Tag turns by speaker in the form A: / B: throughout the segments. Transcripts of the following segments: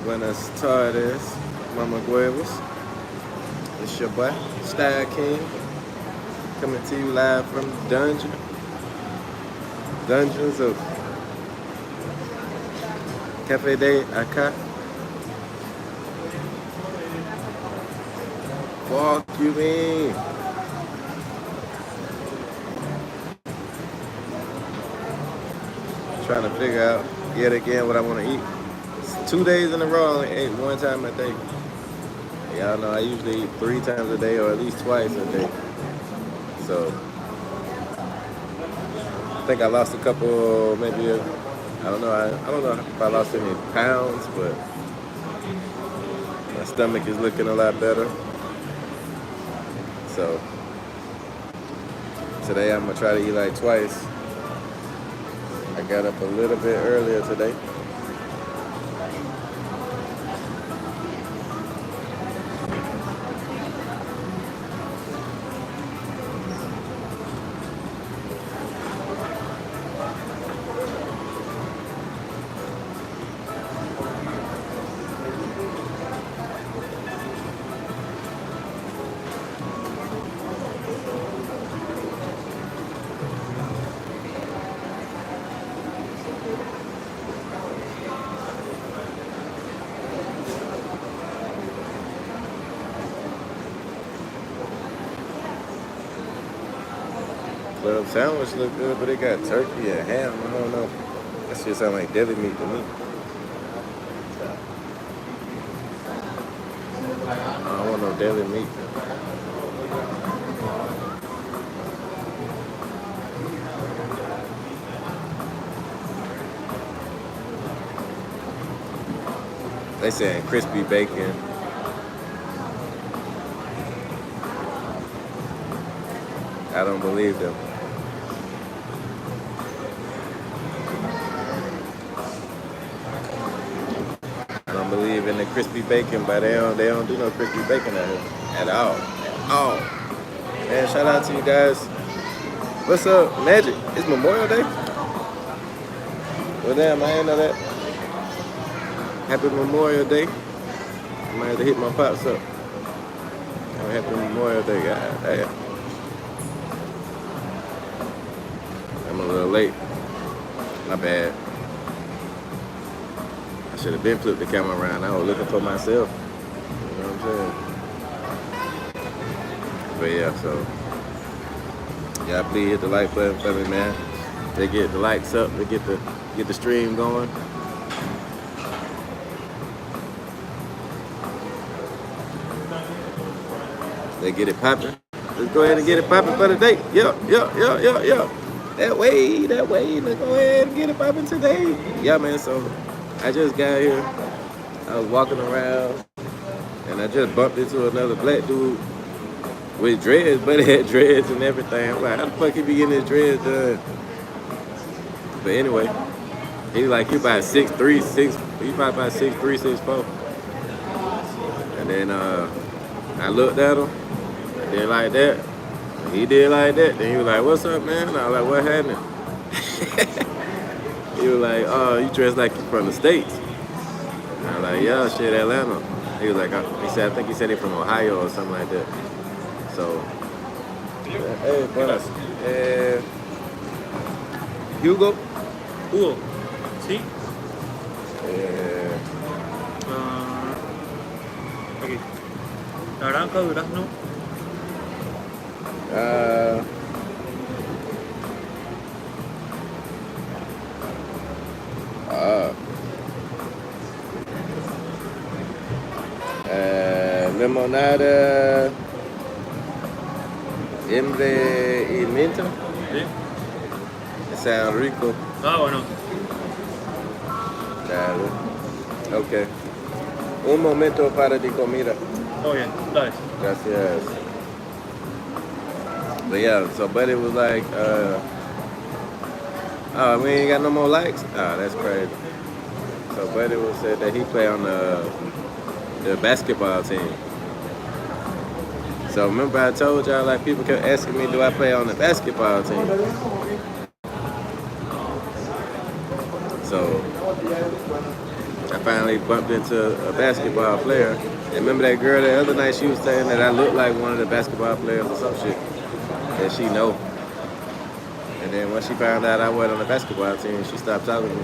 A: Buenas tardes, Mama Guevas. It's your boy, StyleKing, coming to you live from the dungeons of Cafe de Acá. Fuck you, mean. Trying to figure out yet again what I want to eat. 2 days in a row, I only ate one time a day. Y'all know I usually eat 3 times a day or at least twice a day. So I think I lost a couple, maybe I don't know if I lost any pounds, but my stomach is looking a lot better. So today I'm gonna try to eat like twice. I got up a little bit earlier today. Club sandwich look good, but it got turkey and ham. I don't know. That shit sound like deli meat to me. I don't want no deli meat. They saying crispy bacon. I don't believe them. I don't believe in the crispy bacon, but they don't do no crispy bacon out here at all. Oh, man! Shout out to you guys. What's up, Magic? It's Memorial Day. Well, damn, I didn't know that. Happy Memorial Day. I might have to hit my pops up. Oh, happy Memorial Day, God damn. I'm a little late. My bad. I should have been flipped the camera around. I was looking for myself. You know what I'm saying? But yeah, so y'all please hit the like button for me, man. They get the likes up. They get the stream going. They get it popping. Let's go ahead and get it popping for the day. Yup. That way. Let's go ahead and get it popping today. Yeah, man, so I just got here. I was walking around, and I just bumped into another black dude with dreads, but he had dreads and everything. I'm like, how the fuck he be getting his dreads done? But anyway, he about 6'3", he probably about 6'3", 6'4". And then I looked at him, I did like that. He did like that. Then he was like, what's up, man? I was like, what happened? He was like, oh, you dressed like you from the States. I was like, yeah, shit, Atlanta. He was like, I think he said he from Ohio or something like that. So, hey, buenas. Hugo?
B: Hugo, ¿sí? Ok. Naranja, durazno.
A: Limonada, Emre y Minto.
B: ¿Sí?
A: Sound rico.
B: Ah, bueno.
A: Dale. Ok. Un momento para ti comida.
B: Todo bien. Dale.
A: Gracias. But yeah, so Buddy was like, oh, we ain't got no more likes? Oh, that's crazy. So Buddy was said that he play on the basketball team. So remember I told y'all, like, people kept asking me, do I play on the basketball team? So I finally bumped into a basketball player. And remember that girl the other night, she was saying that I look like one of the basketball players or some shit that she know. And then when she found out I wasn't on the basketball team, she stopped talking to me.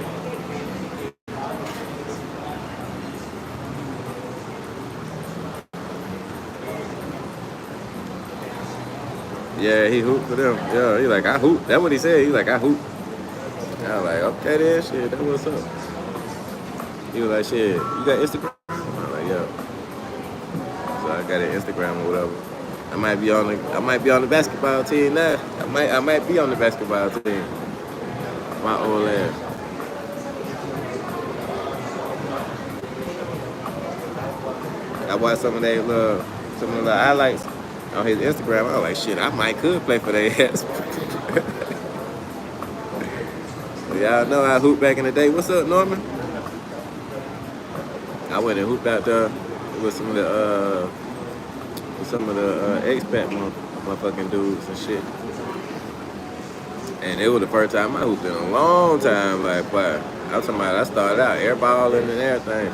A: Yeah, he hooped for them. Yeah, he like, I hoop. That's what he said. He like, I hoop. I was like, okay then, shit, that what's up. He was like, shit, you got Instagram? I'm like, yeah. So I got an Instagram or whatever. I might be on the basketball team now. I might be on the basketball team. My old ass. I watched some of the highlights on his Instagram. I was like, shit, I might could play for their ass. Y'all know I hooped back in the day. What's up, Norman? I went and hooped out there with some of the expat motherfucking dudes and shit. And it was the first time I hooped in a long time. Like, but I'm talking about I started out airballing and everything.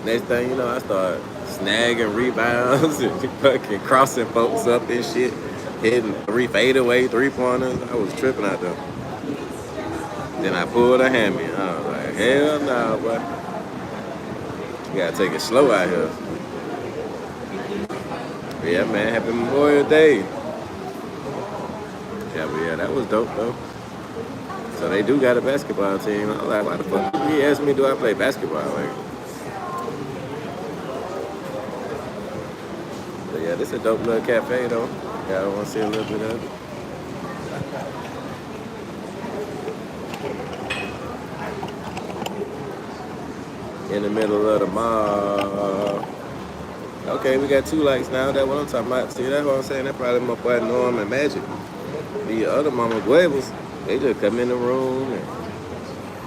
A: Next thing you know, I started snagging rebounds and fucking crossing folks up and shit, hitting 3 fadeaway 3-pointers. I was tripping out there. Then I pulled a hammy. I was like, hell no, boy. You gotta take it slow out here. Yeah, man, happy Memorial Day. Yeah, but yeah, that was dope, though. So they do got a basketball team. I was like, why the fuck? He asked me, do I play basketball? Like, but yeah, this is a dope little cafe, though. Y'all want to see a little bit of it. In the middle of the mall. Okay, we got 2 likes now. That's what I'm talking about. See, that's what I'm saying. That probably my boy Norm and Magic. The other mama Guevas, they just come in the room and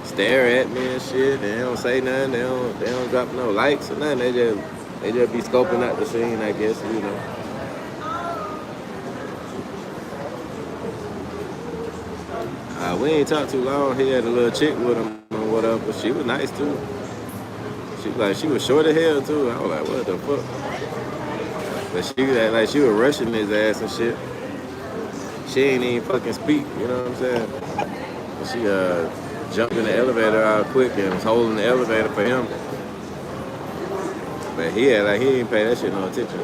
A: stare at me and shit. They don't say nothing. They don't drop no likes or nothing. They just be scoping out the scene, I guess, you know. We ain't talked too long. He had a little chick with him or whatever, but she was nice too. She was short as hell too. I was like, what the fuck? But she was rushing his ass and shit. She ain't even fucking speak, you know what I'm saying? And she jumped in the elevator out quick and was holding the elevator for him. But he ain't pay that shit no attention.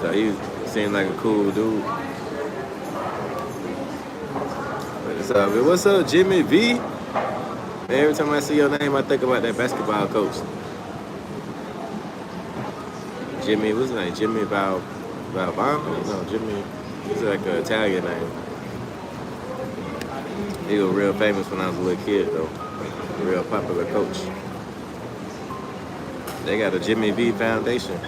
A: So he seemed like a cool dude. But it's all good. What's up, Jimmy V? Man, every time I see your name, I think about that basketball coach. Jimmy, what's his name? Jimmy Valvano? No, Jimmy. He's like an Italian name. He was real famous when I was a little kid, though. A real popular coach. They got a Jimmy V Foundation.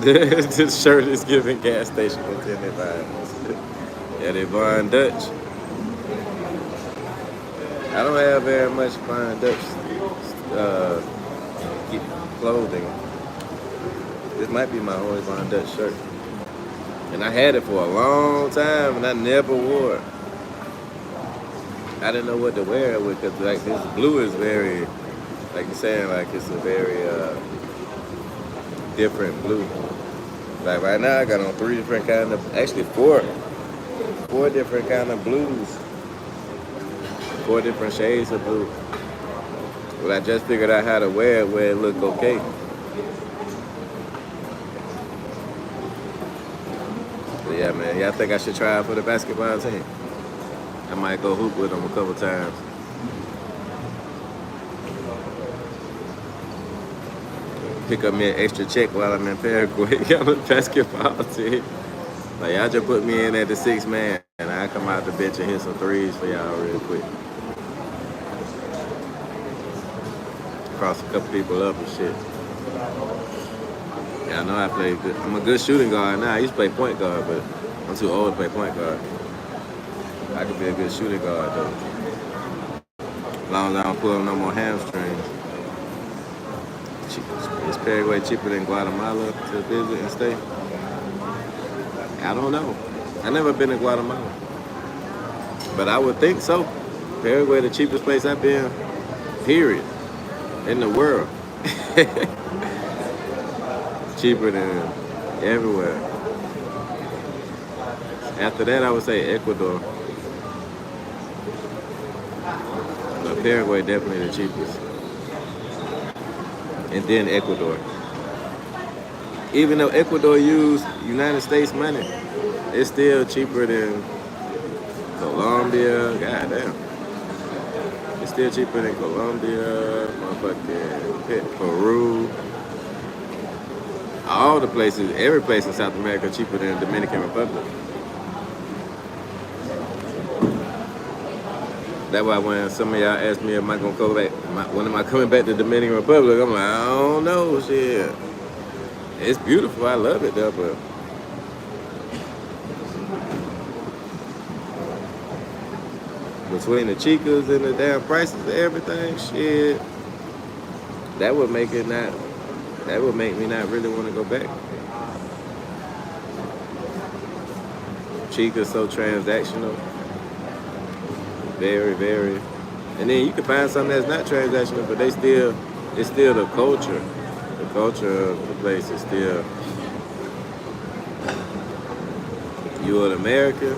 A: This shirt is giving gas station attendant vibes. Yeah, they Von Dutch. I don't have very much Von Dutch clothing. This might be my only Von Dutch shirt. And I had it for a long time and I never wore it. I didn't know what to wear it with because like this blue is very, like you're saying, like it's a very different blue. Like right now I got on 3 different kind of, actually 4 different kind of blues. 4 different shades of blue. Well, I just figured out how to wear it where it looked okay. But yeah, man, y'all think I should try out for the basketball team? I might go hoop with them a couple times. pick up me an extra check while I'm in Paraguay on the basketball team. Like, y'all just put me in at the 6 man, and I come out the bench and hit some threes for y'all real quick. Cross a couple people up and shit. Yeah, I know I play good. I'm a good shooting guard now. I used to play point guard, but I'm too old to play point guard. I could be a good shooting guard, though. As long as I don't pull up no more hamstrings. Is Paraguay cheaper than Guatemala to visit and stay? I don't know. I've never been to Guatemala. But I would think so. Paraguay, the cheapest place I've been, period, in the world. Cheaper than everywhere. After that, I would say Ecuador. But Paraguay definitely the cheapest. And then Ecuador. Even though Ecuador used United States money, it's still cheaper than Colombia. Goddamn. It's still cheaper than Colombia, motherfucking Peru. All the places, every place in South America cheaper than the Dominican Republic. That's why when some of y'all ask me, am I gonna go back? When am I coming back to the Dominican Republic? I'm like, I don't know, shit. It's beautiful, I love it though, but between the chicas and the damn prices of everything, shit, that would make me not really want to go back. Chica's so transactional. Very, very. And then you can find something that's not transactional, but it's still the culture. The culture of the place is still, you an American,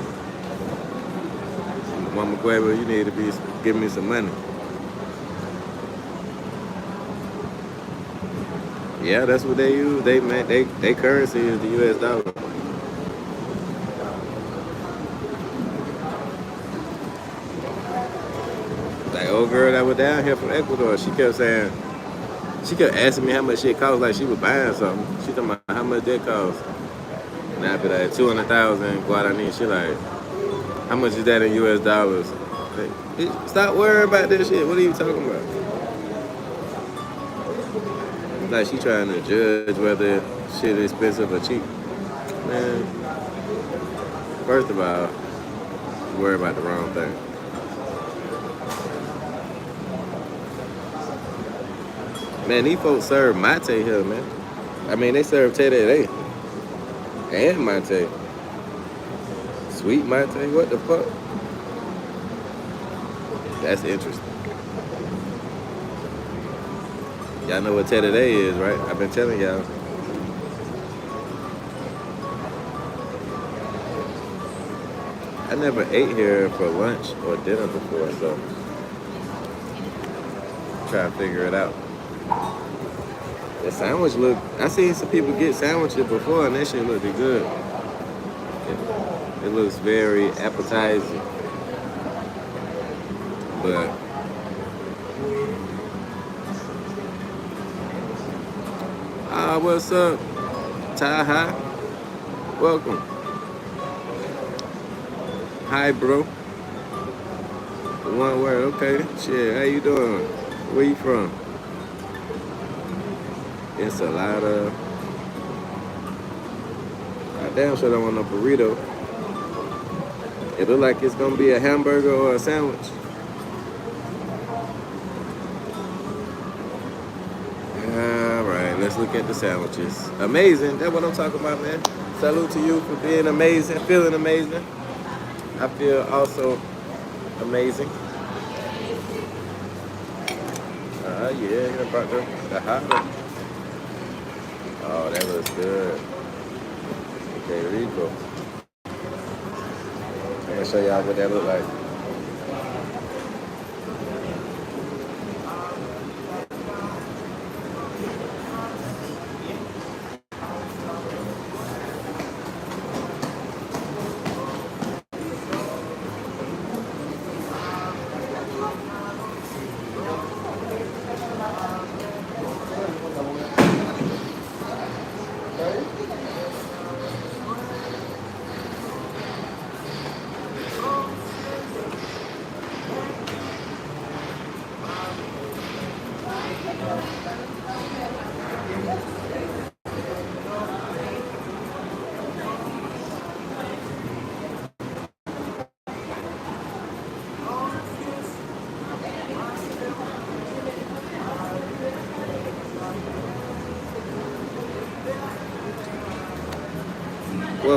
A: Mama Quavo, you need to be giving me some money. Yeah, that's what they use. They currency is the US dollar. Like old girl that was down here from Ecuador, she kept asking me how much shit cost, like she was buying something. She talking about how much that cost. And I'd be like 200,000 Guarani. She like, how much is that in US dollars? Like, stop worrying about this shit. What are you talking about? Like she trying to judge whether shit is expensive or cheap. Man, first of all, you worry about the wrong thing. Man, these folks serve mate here, man. I mean, they serve tereré and mate. Sweet mate, what the fuck? That's interesting. Y'all know what tereré is, right? I've been telling y'all. I never ate here for lunch or dinner before, so try to figure it out. The sandwich look, I seen some people get sandwiches before and that shit looked good. It looks very appetizing. But what's up? Taha? Welcome. Hi, bro. One word, okay. Shit, how you doing? Where you from? Ensalada. I damn sure don't want no burrito. It look like it's gonna be a hamburger or a sandwich. Alright, let's look at the sandwiches. Amazing, that's what I'm talking about, man. Salute to you for being amazing, feeling amazing. I feel also amazing. Yeah, you brought the hot one. Oh, that looks good. Okay, rico. I'm gonna show y'all what that look like.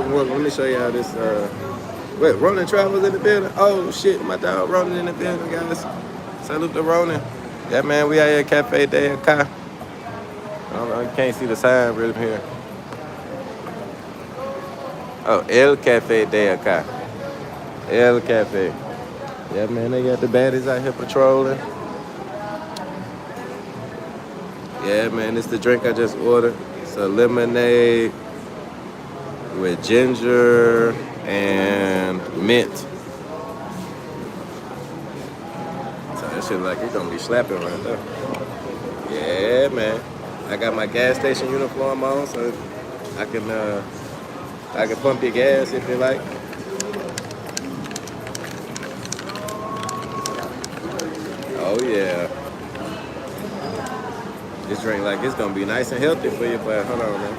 A: welcome. Let me show you how this. Wait, Ronan Travels in the building. Oh shit, my dog Ronan in the building, guys. Salute to Ronan. Yeah, man, we out here at Cafe de Acá. I don't know, you can't see the sign really here. Oh, El Cafe de Acá. El Cafe. Yeah, man, they got the baddies out here patrolling. Yeah, man, it's the drink I just ordered. It's a lemonade with ginger and mint. So that shit like it's gonna be slapping right there. Yeah, man. I got my gas station uniform on, so I can pump your gas if you like. Oh yeah. This drink like it's gonna be nice and healthy for you, but hold on, man.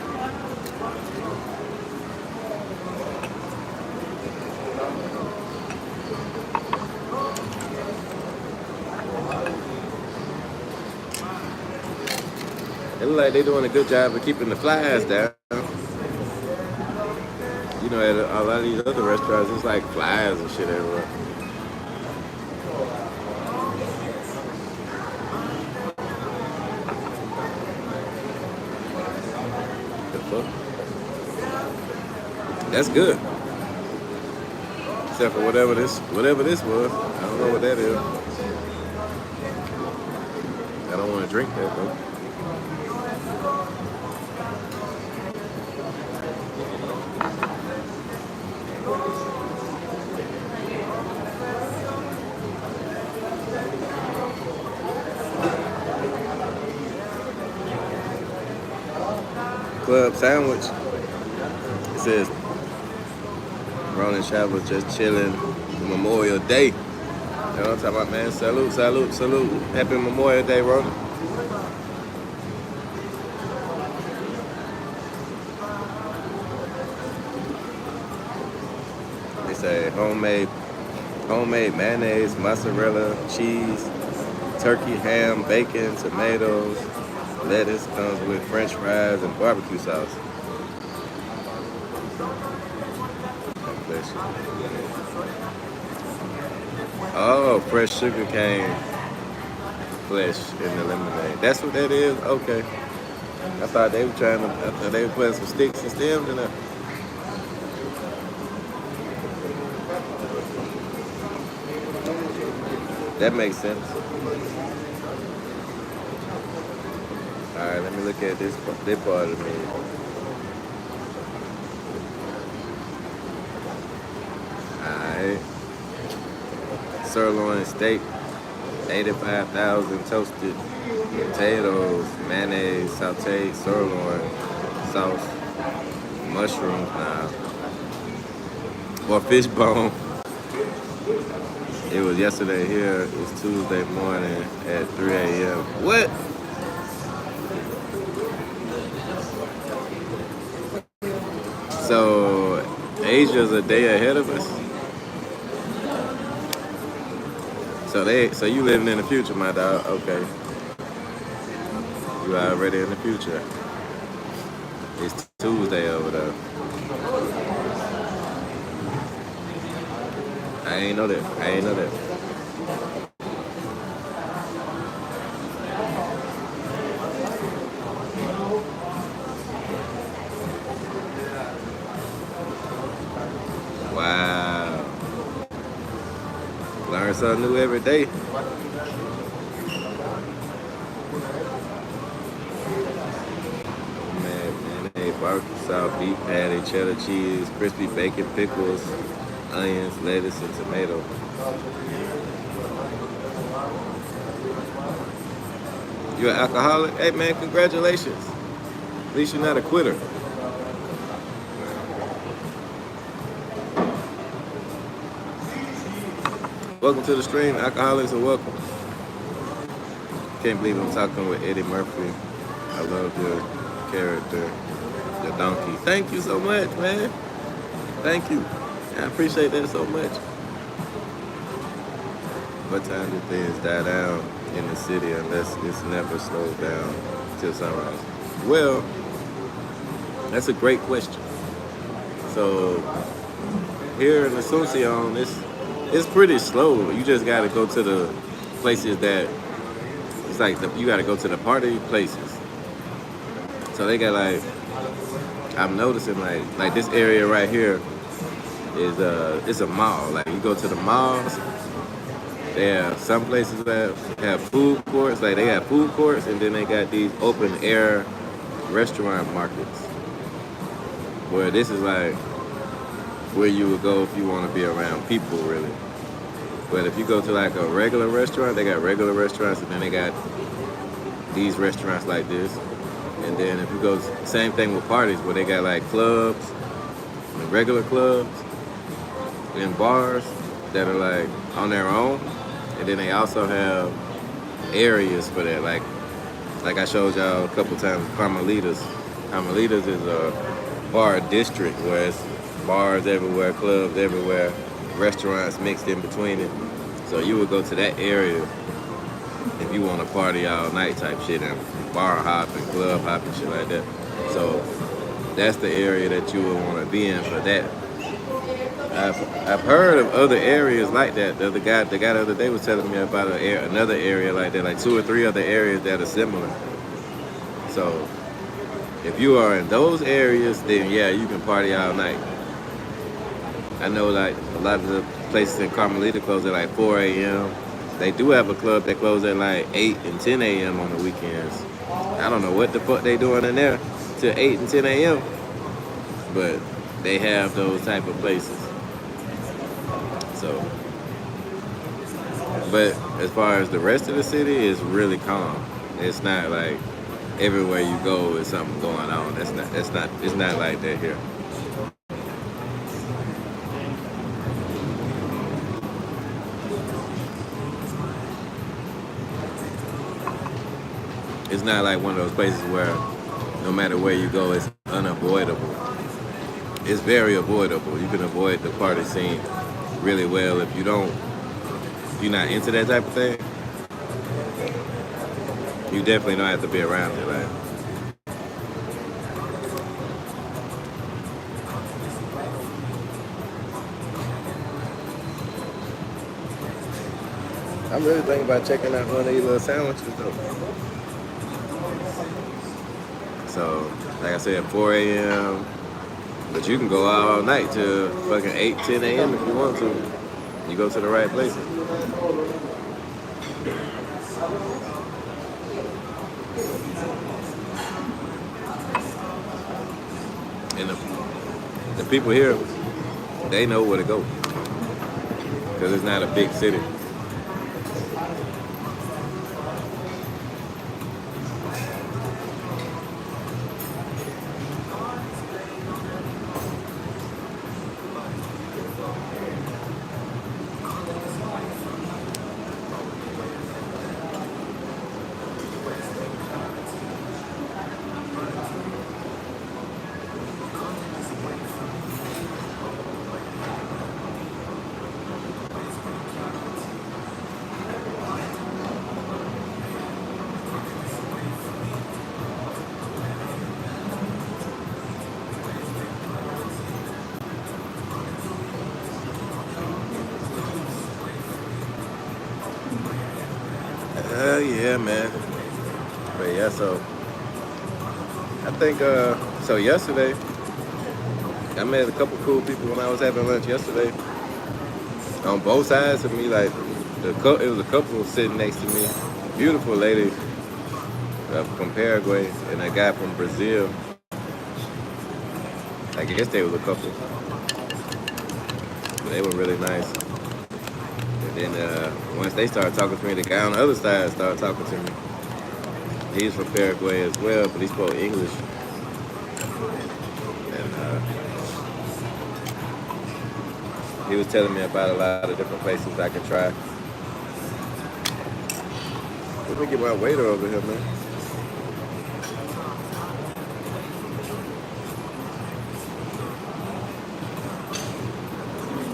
A: It look like they're doing a good job of keeping the flies down. You know, at a lot of these other restaurants, it's like flies and shit everywhere. The fuck? That's good. Except for whatever this was. I don't know what that is. I don't want to drink that though. Club sandwich. It says Ronan Travel just chilling Memorial Day. You know what I'm talking about, man? Salute, salute, salute. Happy Memorial Day, Ronan. They say homemade mayonnaise, mozzarella, cheese, turkey, ham, bacon, tomatoes, lettuce, comes with French fries and barbecue sauce. Oh, fresh sugar cane flesh in the lemonade. That's what that is? Okay. I thought they were putting some sticks and stems in there. That makes sense. Alright, let me look at this part of the menu. Alright. Sirloin steak, 85,000 toasted potatoes, mayonnaise, sauteed sirloin, sauce, mushrooms now, or fish bone. It was yesterday here. It was Tuesday morning at 3 a.m. What? So Asia's a day ahead of us. So you living in the future, my dog. Okay. You already in the future. It's Tuesday over there. I ain't know that. Wow. Learn something new every day. Mayonnaise, barbecue sauce, beef patty, cheddar cheese, crispy bacon, pickles, onions, lettuce, and tomato. You an alcoholic? Hey man, congratulations. At least you're not a quitter. Welcome to the stream. Alcoholics are welcome. Can't believe I'm talking with Eddie Murphy. I love your character, the donkey. Thank you so much, man. Thank you. I appreciate that so much. What time do things die down in the city unless it's never slows down till sunrise? Well, that's a great question. So here in Asuncion, it's pretty slow. You just gotta go to the places that it's like you gotta go to the party places. So they got like I'm noticing like this area right here is it's a mall. Like you go to the malls, they have some places that have food courts. Like they have food courts, and then they got these open air restaurant markets. Where this is like where you would go if you want to be around people, really. But if you go to like a regular restaurant, they got regular restaurants, and then they got these restaurants like this. And then if you go, same thing with parties, where they got like clubs, and regular clubs, and bars that are like on their own. And then they also have areas for that, like I showed y'all a couple times, Carmelitas. Carmelitas is a bar district where it's bars everywhere, clubs everywhere, restaurants mixed in between it. So you would go to that area if you want to party all night type shit and bar hop and club hop and shit like that. So that's the area that you would want to be in for that. I've heard of other areas like that. The guy the other day was telling me about another area like that, like 2 or 3 other areas that are similar. So if you are in those areas, then yeah, you can party all night. I know like a lot of the places in Carmelita close at like 4 a.m. They do have a club that closes at like 8 and 10 a.m. on the weekends. I don't know what the fuck they doing in there till 8 and 10 a.m. But they have those type of places. So, but as far as the rest of the city, it's really calm. It's not like everywhere you go is something going on. It's not like that here. It's not like one of those places where no matter where you go, it's unavoidable. It's very avoidable. You can avoid the party scene really well if you're not into that type of thing. You definitely don't have to be around it. Like, I'm really thinking about checking out one of these little sandwiches though. So, like I said, 4 a.m. But you can go out all night till fucking 8, 10 a.m. if you want to. You go to the right places. And the people here, they know where to go. Because it's not a big city. Yeah, man. But yeah, so I think so yesterday I met a couple cool people when I was having lunch yesterday. On both sides of me, like it was a couple sitting next to me. Beautiful lady from Paraguay and a guy from Brazil. I guess they was a couple. But they were really nice. And then once they started talking to me, the guy on the other side started talking to me. He's from Paraguay as well, but he spoke English. And he was telling me about a lot of different places I could try. Let me get my waiter over here, man.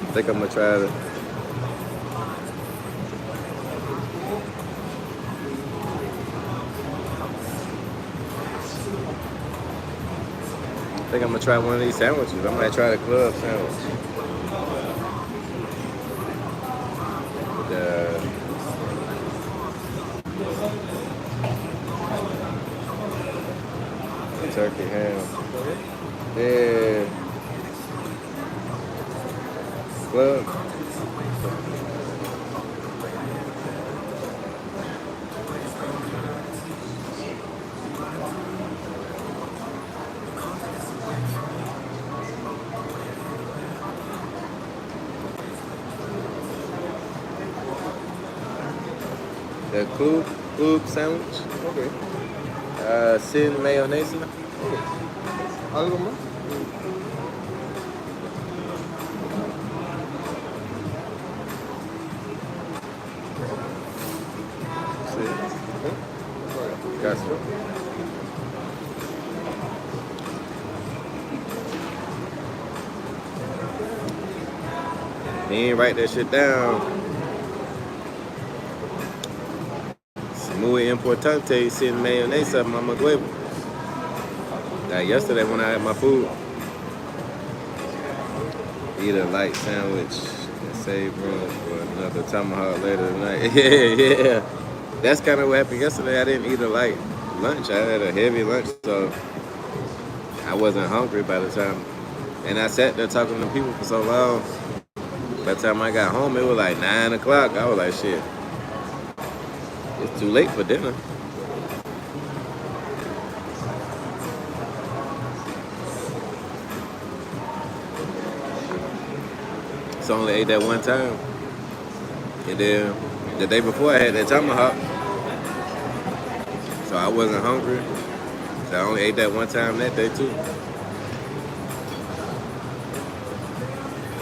A: I think I'm gonna try to. think I'm gonna try one of these sandwiches. I might try the club sandwich. The turkey ham. Yeah. Club. The club sandwich.
C: Okay.
A: Sin mayonnaise.
C: ¿Algo más?
A: Sí.
C: Okay.
A: Gotcha. He ain't write that shit down. Es muy importante sin mayonnaise, mama huevo. Like yesterday when I had my food, eat a light sandwich and save room for another tomahawk later tonight. Yeah. That's kind of what happened yesterday. I didn't eat a light lunch. I had a heavy lunch, so I wasn't hungry by the time. And I sat there talking to people for so long. By the time I got home, it was like 9 o'clock. I was like, shit, it's too late for dinner. So I only ate that one time. And then the day before I had that tomahawk. So I wasn't hungry. So I only ate that one time that day too.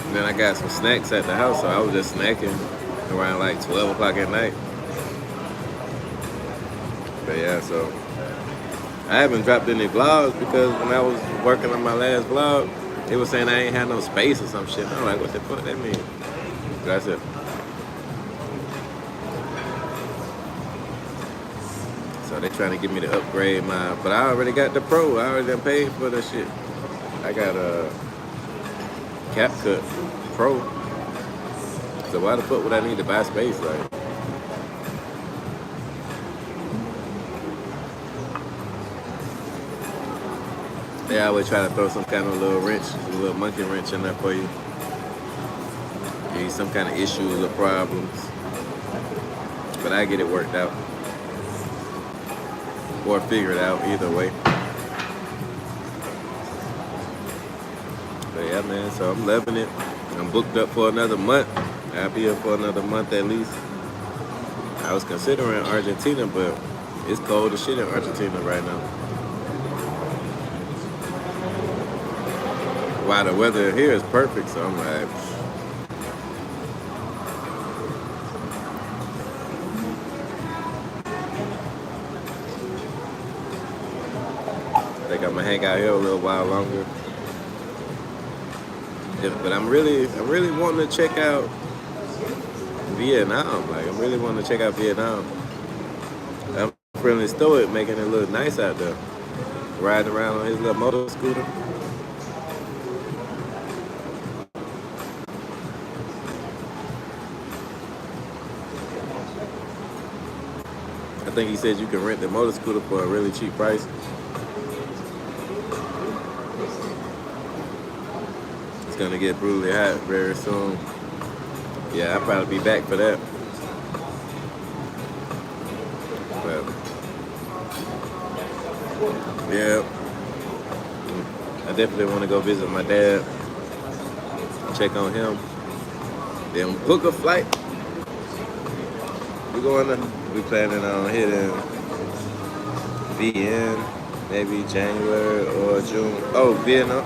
A: And then I got some snacks at the house, so I was just snacking around like 12 o'clock at night. But yeah, so I haven't dropped any vlogs because when I was working on my last vlog, it was saying I ain't had no space or some shit. I'm like, what the fuck that mean? That's it. So they trying to get me to upgrade my, but I already got the Pro. I already done paid for the shit. I got a CapCut Pro. So why the fuck would I need to buy space? Like, they always try to throw some kind of little wrench, a little monkey wrench in there for you. Give you some kind of issues or problems. But I get it worked out. Or figure it out, either way. But yeah, man, so I'm loving it. I'm booked up for another month. I'll be here for another month at least. I was considering Argentina, but it's cold as shit in Argentina right now. While the weather here is perfect, so I'm like, I think I'm gonna hang out here a little while longer. Yeah, but I'm really wanting to check out Vietnam. Like, I'm really wanting to check out Vietnam. I'm friendly Stoic making it look nice out there. Riding around on his little motor scooter. I think he said you can rent the motor scooter for a really cheap price. It's gonna get brutally hot very soon. Yeah, I'll probably be back for that. But yeah, I definitely want to go visit my dad, check on him, then book a flight. We planning on hitting VN, maybe January or June. Oh, Vietnam.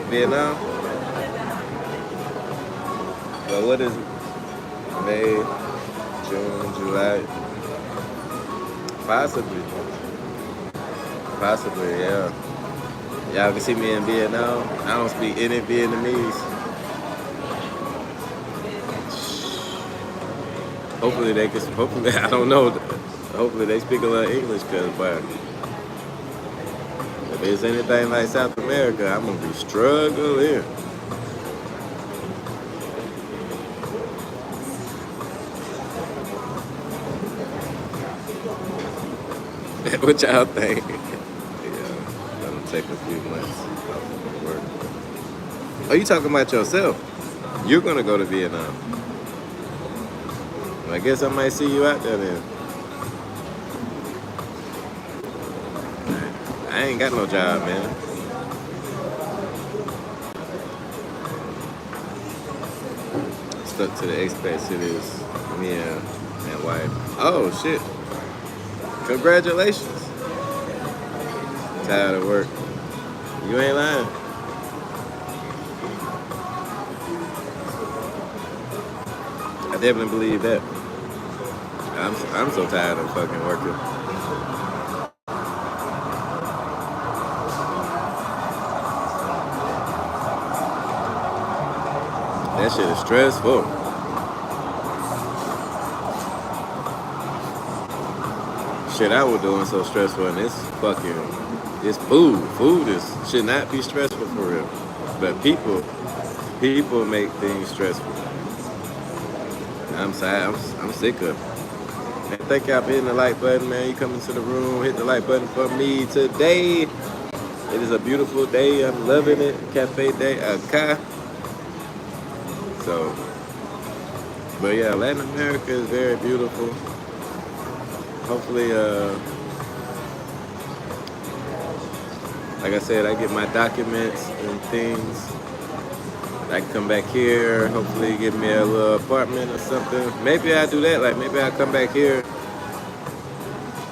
A: But what is it? May, June, July. Possibly, yeah. Y'all can see me in Vietnam. I don't speak any Vietnamese. Hopefully I don't know. Hopefully they speak a little English, cause but If it's anything like South America, I'm gonna be struggling. What y'all think? Yeah, that'll take a few months off of work. Oh, you talking about yourself? You're gonna go to Vietnam. I guess I might see you out there then. I ain't got no job, man. Stuck to the expat cities, me and wife. Oh shit! Congratulations. Tired of work. You ain't lying. I definitely believe that. I'm so tired of fucking working. That shit is stressful. Shit I was doing so stressful, and it's food. Food should not be stressful for real. But people make things stressful. I'm sad. I'm sick of it. Man, thank y'all for hitting the like button, man. You come into the room, hit the like button for me today. It is a beautiful day. I'm loving it. Cafe day, okay. So, but yeah, Latin America is very beautiful. Hopefully, like I said, I get my documents and things. I can come back here, hopefully get me a little apartment or something. Maybe I do that, like maybe I come back here,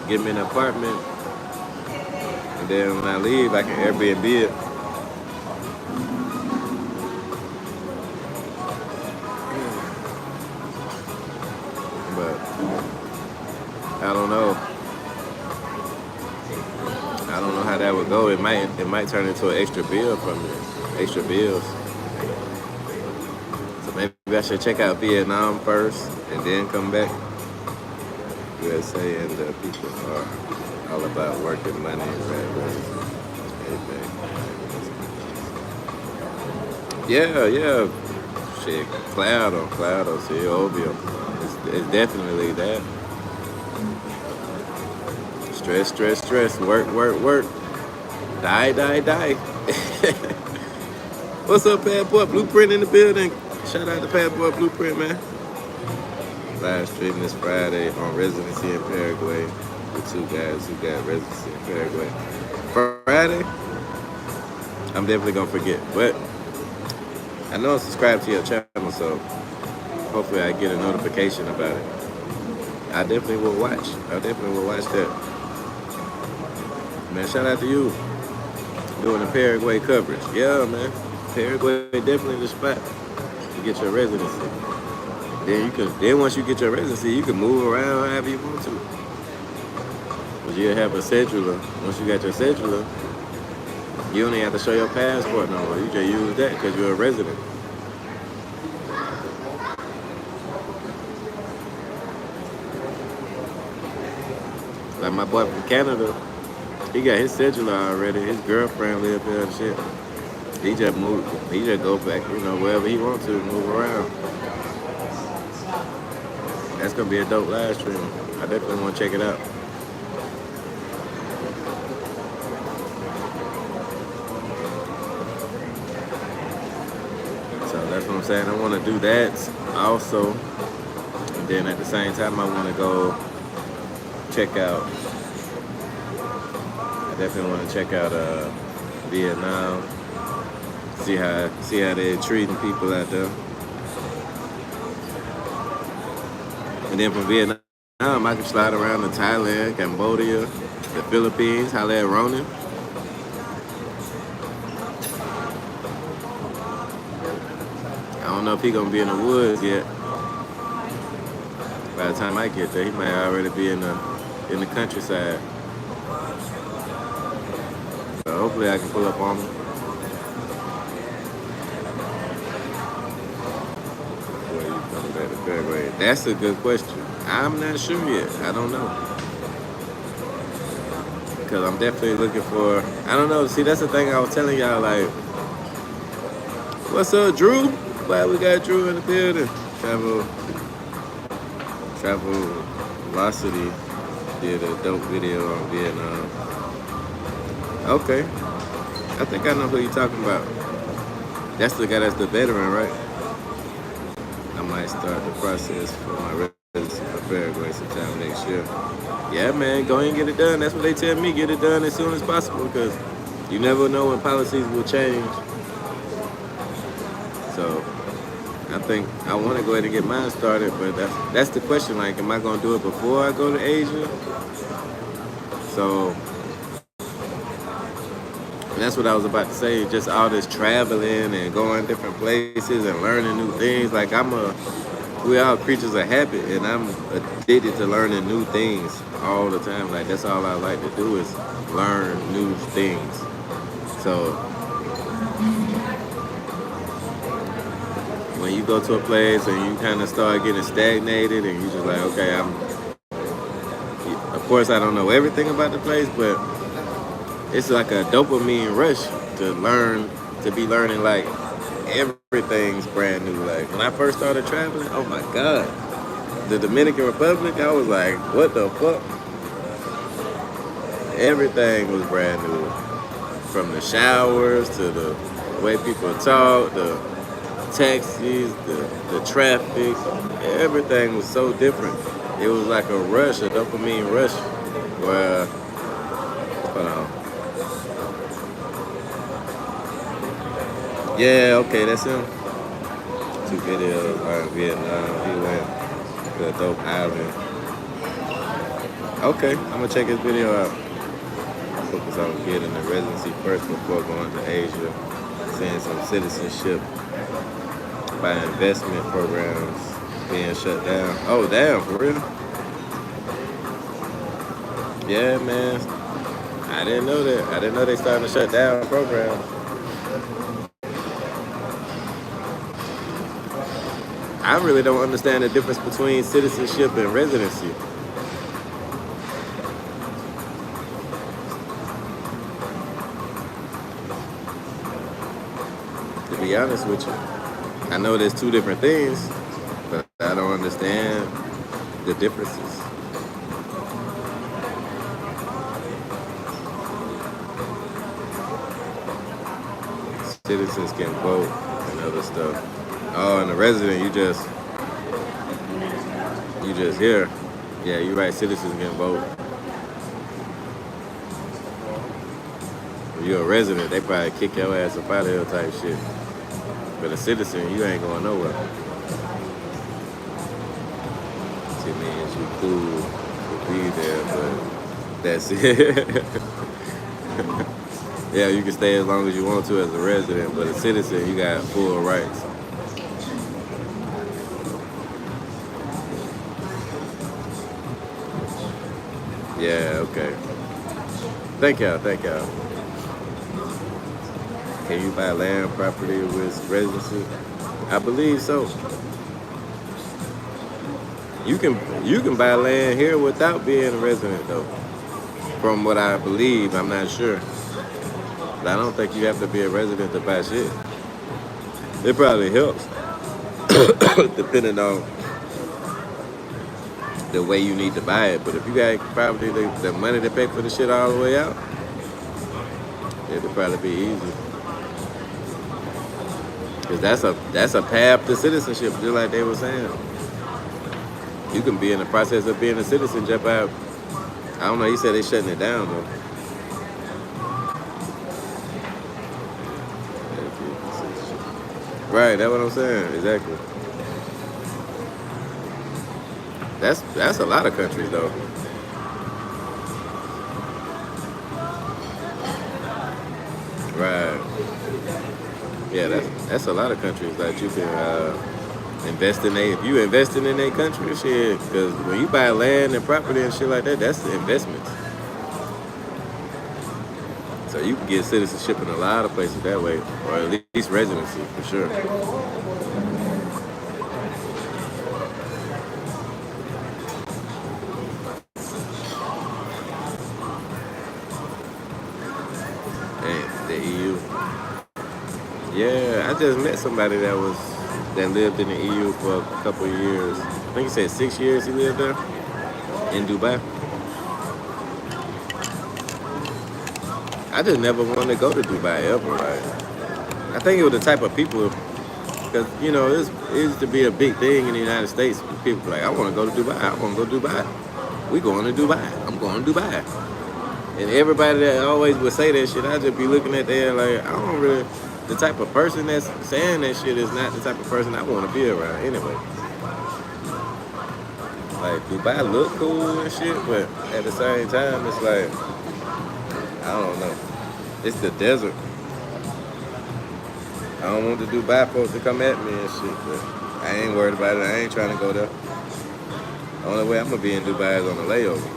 A: get me an apartment, and then when I leave, I can Airbnb it. But I don't know. I don't know how that would go. It might turn into an extra bill from me, extra bills. Maybe I should check out Vietnam first and then come back. USA and people are all about working, money, everything. Yeah. Shit, Claro, sí, obvio. It's definitely that. Stress. Work. Die. What's up, Bad Boy Blueprint in the building? Shout out to Bad Boy Blueprint, man. Live streaming this Friday on residency in Paraguay with two guys who got residency in Paraguay. Friday, I'm definitely gonna forget, but I know I'm subscribed to your channel, so hopefully I get a notification about it. I definitely will watch. That. Man, shout out to you doing the Paraguay coverage. Yeah, man. Paraguay definitely the spot to get your residency. Then once you get your residency, you can move around however you want to. But you'll have a cedula. Once you got your cedula, you don't even have to show your passport no more. You just use that because you're a resident. Like my boy from Canada, he got his cedula already. His girlfriend live there and shit. He just moved. He just go back, wherever he wants to, move around. That's gonna be a dope live stream. I definitely want to check it out. So that's what I'm saying. I want to do that also, and then at the same time, I want to go check out. I definitely want to check out Vietnam. See how they're treating people out there. And then from Vietnam, I can slide around to Thailand, Cambodia, the Philippines, holla at Ronan. I don't know if he's gonna be in the woods yet. By the time I get there, he might already be in the countryside. So hopefully I can pull up on him. Paraguay. That's a good question. I'm not sure yet. I don't know. because I'm definitely looking for. I don't know. See, that's the thing I was telling y'all. Like, what's up, Drew? Glad we got Drew in the building. Travel Velocity did a dope video on Vietnam. Okay, I think I know who you're talking about. That's the guy that's the veteran, right? I might start the process for my residency for Paraguay sometime next year. Yeah, man, go ahead and get it done. That's what they tell me. Get it done as soon as possible because you never know when policies will change. So I think I want to go ahead and get mine started, but that's the question. Like, am I going to do it before I go to Asia? So that's what I was about to say. Just all this traveling and going different places and learning new things. Like, we all creatures of habit, and I'm addicted to learning new things all the time. Like, that's all I like to do is learn new things. So when you go to a place and you kind of start getting stagnated and you just like, okay, of course I don't know everything about the place, but it's like a dopamine rush to be learning like everything's brand new. Like when I first started traveling, oh my God, the Dominican Republic, I was like, what the fuck? Everything was brand new. From the showers to the way people talk, the taxis, the traffic, everything was so different. It was like a rush, a dopamine rush, where, hold on. Yeah, okay, that's him. 2 videos on Vietnam. He went to a dope island. Okay, I'm gonna check his video out. Focus on getting the residency first before going to Asia, seeing some citizenship by investment programs being shut down. Oh, damn, for real? Yeah, man. I didn't know that. I didn't know they started to shut down programs. I really don't understand the difference between citizenship and residency. To be honest with you, I know there's 2 different things, but I don't understand the differences. Citizens can vote and other stuff. Oh, and the resident, you just here. Yeah, you're right. Citizens can vote. If you're a resident, they probably kick your ass up out of here type shit. But a citizen, you ain't going nowhere. It means you cool to be there, but that's it. Yeah, you can stay as long as you want to as a resident, but a citizen, you got full rights. Yeah, okay. Thank y'all. Can you buy land property with residency? I believe so. You can buy land here without being a resident though. From what I believe, I'm not sure. But I don't think you have to be a resident to buy shit. It probably helps. Depending on the way you need to buy it. But if you got probably the money to pay for the shit all the way out, it'll probably be easy. Cause that's a path to citizenship, just like they were saying. You can be in the process of being a citizen just by, I don't know, he said they shutting it down though. Right, that's what I'm saying, exactly. That's a lot of countries though. Right. Yeah, that's a lot of countries that you can invest in. If you investing in a country, shit, because when you buy land and property and shit like that, that's the investments. So you can get citizenship in a lot of places that way, or at least residency for sure. Yeah, I just met somebody that lived in the EU for a couple of years. I think he said 6 years he lived there in Dubai. I just never wanted to go to Dubai ever. Like, I think it was the type of people, because it used to be a big thing in the United States. People were like, I want to go to Dubai. I want to go to Dubai. We going to Dubai. I'm going to Dubai. And everybody that always would say that shit, I just be looking at that like, I don't really. The type of person that's saying that shit is not the type of person I want to be around anyway. Like, Dubai look cool and shit, but at the same time, it's like, I don't know. It's the desert. I don't want the Dubai folks to come at me and shit, but I ain't worried about it. I ain't trying to go there. The only way I'm going to be in Dubai is on a layover.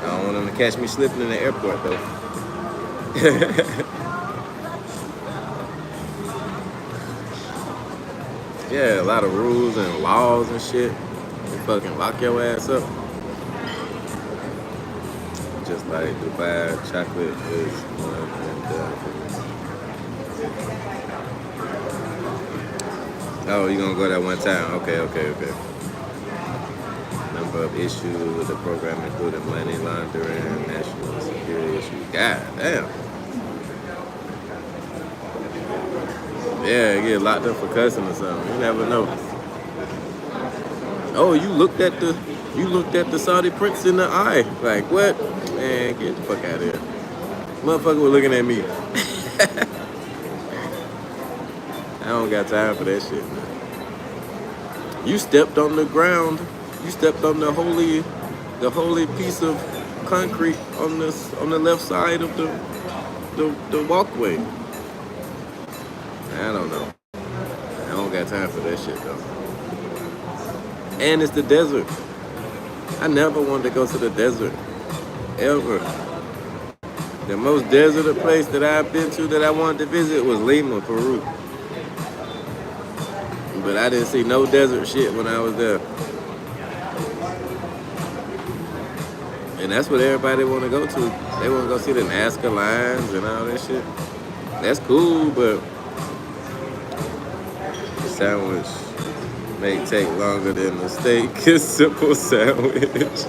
A: I don't want them to catch me slipping in the airport, though. Yeah, a lot of rules and laws and shit. They fucking lock your ass up. Just like Dubai, chocolate is one and done. Oh, you gonna go that one time? Okay. Number of issues with the program including money laundering, national security issues. God damn. Yeah, get locked up for cussing or something. You never know. Oh, you looked at the Saudi prince in the eye. Like, what? Man, get the fuck out of here. Motherfucker was looking at me. I don't got time for that shit, man. You stepped on the ground. You stepped on the holy piece of concrete on the left side of the walkway. I don't know. I don't got time for that shit though. And it's the desert. I never wanted to go to the desert. Ever. The most desert place that I've been to that I wanted to visit was Lima, Peru. But I didn't see no desert shit when I was there. And that's what everybody want to go to. They want to go see the Nazca lines and all that shit. That's cool, but the sandwich may take longer than the steak. It's simple sandwich.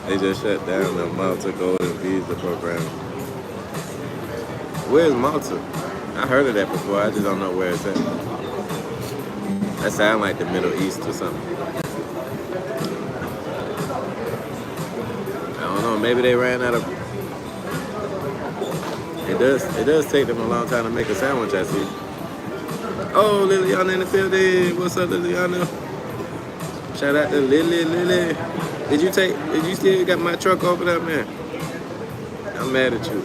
A: They just shut down the Malta Golden Visa program. Where's Malta? I heard of that before. I just don't know where it's at. That sounds like the Middle East or something. I don't know. Maybe they ran out of. It does take them a long time to make a sandwich. I see. Oh, Liliana in the building. What's up, Liliana? Shout out to Lily. Did you still got my truck over there, man? I'm mad at you.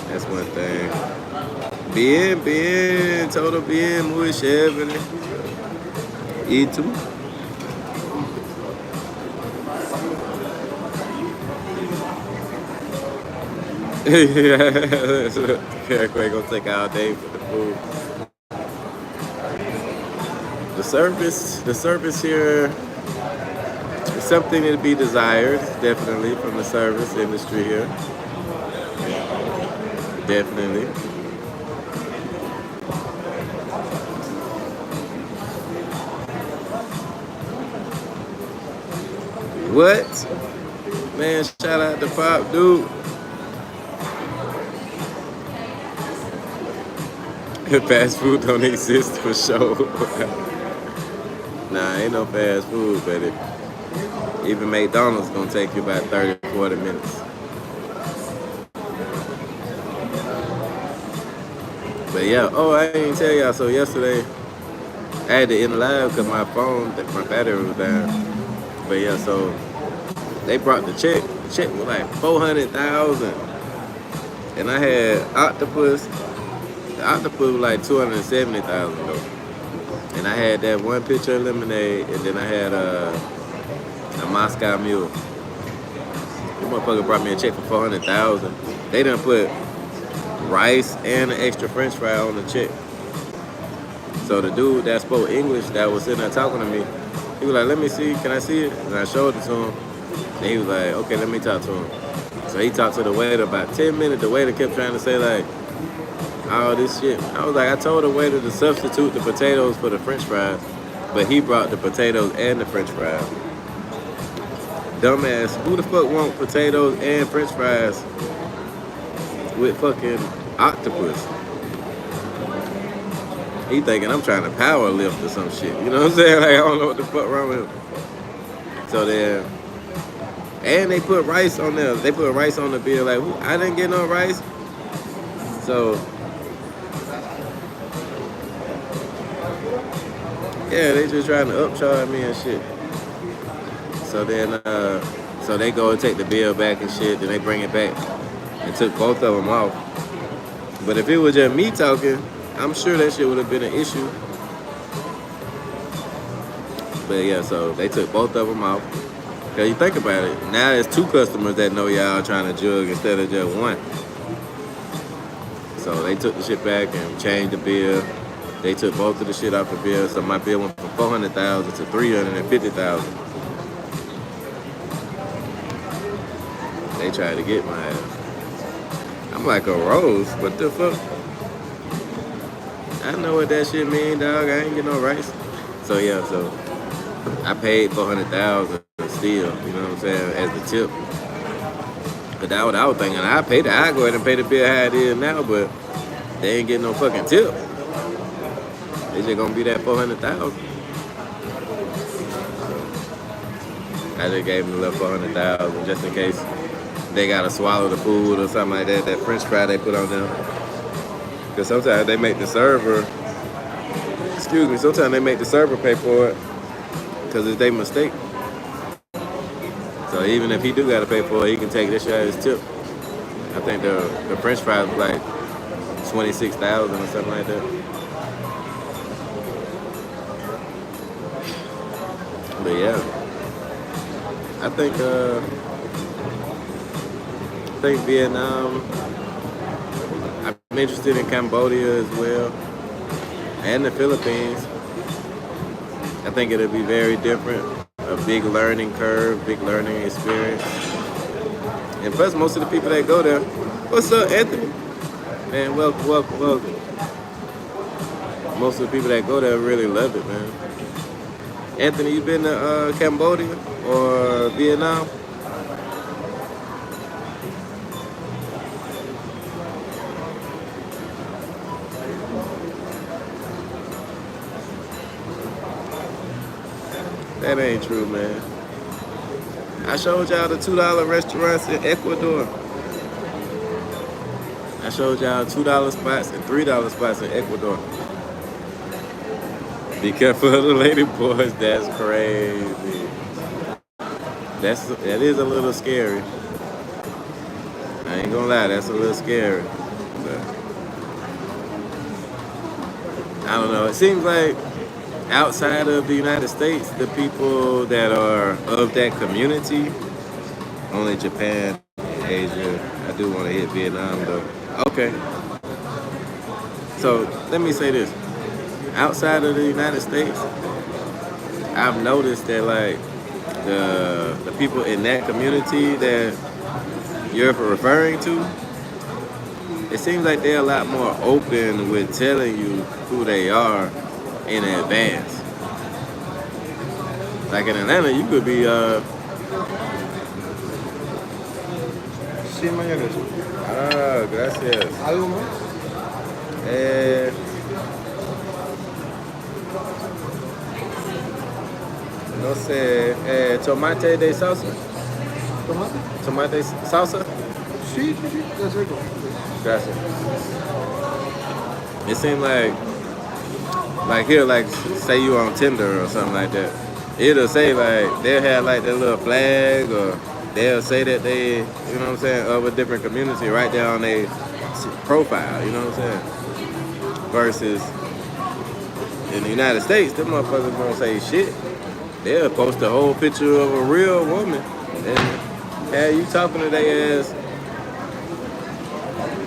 A: That's one thing. Bien, todo bien, muy chévere. ¿Y tú? Paraguay gonna take all day for the food. The service here is something to be desired, definitely, from the service industry here. Definitely. What? Man, shout out to Pop, dude. Fast food don't exist for sure. Nah, ain't no fast food, buddy. Even McDonald's gonna take you about 30, 40 minutes. But yeah, I ain't tell y'all. So yesterday, I had to end live because my battery was down. But yeah, so they brought the check. The check was like $400,000, and I had octopus. The octopus was like $270,000 though. And I had that one pitcher of lemonade, and then I had a Moscow Mule. This motherfucker brought me a check for $400,000. They done put rice and an extra French fry on the check. So the dude that spoke English that was sitting there talking to me, he was like, "Let me see, can I see it?" And I showed it to him. And he was like, okay, let me talk to him. So he talked to the waiter about 10 minutes. The waiter kept trying to say like, all this shit. I was like, I told the waiter to substitute the potatoes for the french fries, but he brought the potatoes and the french fries. Dumbass, who the fuck want potatoes and french fries with fucking octopus? He thinking I'm trying to power lift or some shit. You know what I'm saying? Like, I don't know what the fuck wrong with him. So then, and they put rice on there. They put rice on the bill. Like, I didn't get no rice. So, yeah, they just trying to upcharge me and shit. So then, so they go and take the bill back and shit. Then they bring it back and took both of them off. But if it was just me talking, I'm sure that shit would have been an issue. But yeah, so they took both of them off. Cause you think about it, now it's 2 customers that know y'all trying to jug instead of just 1. So they took the shit back and changed the bill. They took both of the shit off the bill. So my bill went from $400,000 to $350,000. They tried to get my ass. I'm like a rose. What the fuck? I know what that shit mean, dog. I ain't get no rice. So yeah, so I paid $400,000 still, you know what I'm saying, as the tip. But that's what I was thinking. I go ahead and pay the bill how it is now, but they ain't getting no fucking tip. They just gonna be that $400,000. I just gave them a little $400,000 just in case they gotta swallow the food or something like that. That French fry they put on them. Cause sometimes they make the server. Sometimes they make the server pay for it. Cause it's their mistake. So even if he do gotta pay for it, he can take this shit as his tip. I think the French fries was like $26,000 or something like that. But yeah, I think Vietnam. I'm interested in Cambodia as well, and the Philippines. I think it'll be very different. A big learning curve, big learning experience. And plus, most of the people that go there, what's up, Anthony? Man, welcome. Most of the people that go there really love it, man. Anthony, you been to Cambodia or Vietnam? That ain't true, man. I showed y'all the $2 restaurants in Ecuador. I showed y'all $2 spots and $3 spots in Ecuador. Be careful of the lady boys. That's crazy. That is a little scary. I ain't gonna lie, that's a little scary. But I don't know. It seems like outside of the United States, the people that are of that community, only Japan, Asia. I do want to hit Vietnam though. Okay. So let me say this. Outside of the United States, I've noticed that like the people in that community that you're referring to, it seems like they're a lot more open with telling you who they are in advance. Like in Atlanta, you could be
C: Sí, mayonesa.
A: gracias.
C: ¿Algo más?
A: No sé, tomate de salsa.
C: ¿Tomate?
A: Tomate salsa.
C: Sí, ya sé.
A: Gracias. It seemed like here, like say you on Tinder or something like that. It'll say like they'll have like their little flag, or they'll say that they, you know what I'm saying, of a different community right there on their profile. You know what I'm saying? Versus in the United States, them motherfuckers won't say shit. They'll post a whole picture of a real woman and have you talking to their ass.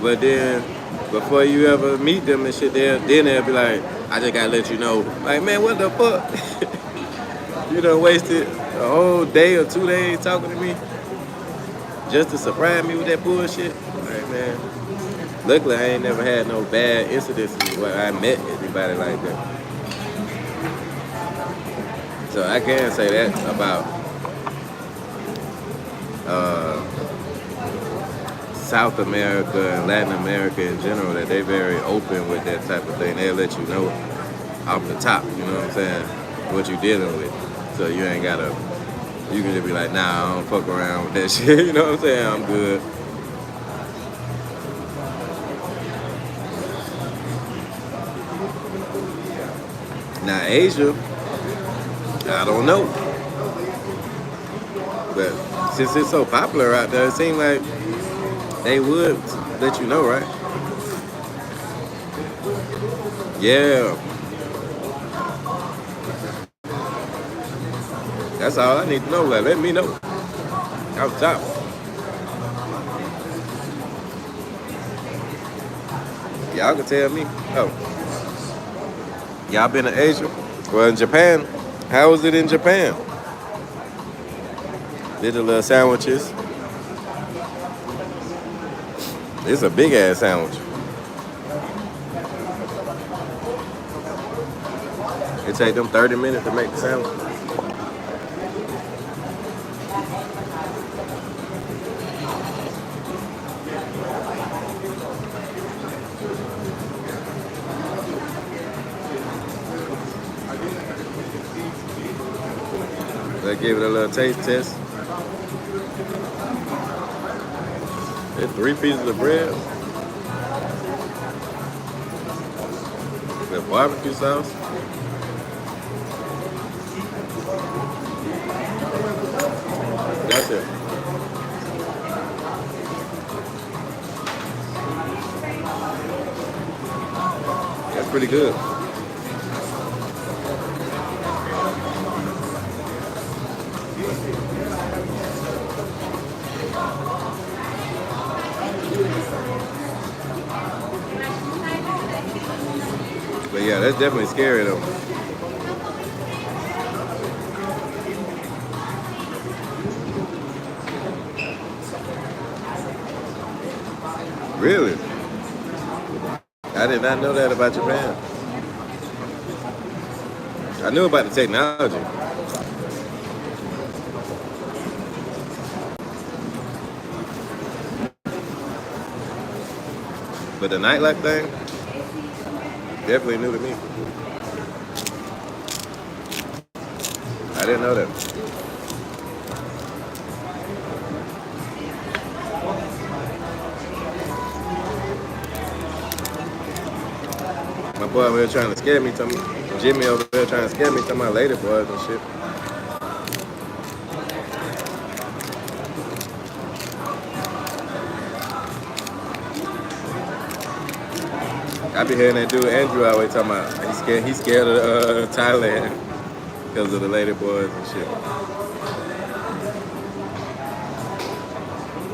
A: But then, before you ever meet them and shit, they'll be like, I just gotta let you know. Like, man, what the fuck? You done wasted a whole day or 2 days talking to me just to surprise me with that bullshit. Like, man, luckily I ain't never had no bad incidents where I met anybody like that. So I can say that about South America and Latin America in general, that they very open with that type of thing. They'll let you know off the top, you know what I'm saying, what you dealing with. So you ain't gotta, you can just be like, nah, I don't fuck around with that shit, you know what I'm saying, I'm good. Now Asia, I don't know. But since it's so popular out there, it seems like they would let you know, right? Yeah. That's all I need to know. Like, let me know. Out top. Y'all can tell me. Oh. Y'all been to Asia? Well, in Japan. How was it in Japan? Did the little sandwiches. It's a big ass sandwich. It take them 30 minutes to make the sandwich. They give it a little taste test. There's 3 pieces of bread with barbecue sauce. That's it. That's pretty good. But yeah, that's definitely scary though. Really? I did not know that about Japan. I knew about the technology. But the nightlife thing, definitely new to me. I didn't know that. My boy over here trying to scare me, Jimmy over there trying to scare me, talking about lady boys and shit. I be hearing that dude Andrew always talking about he's scared of Thailand because of the lady boys and shit.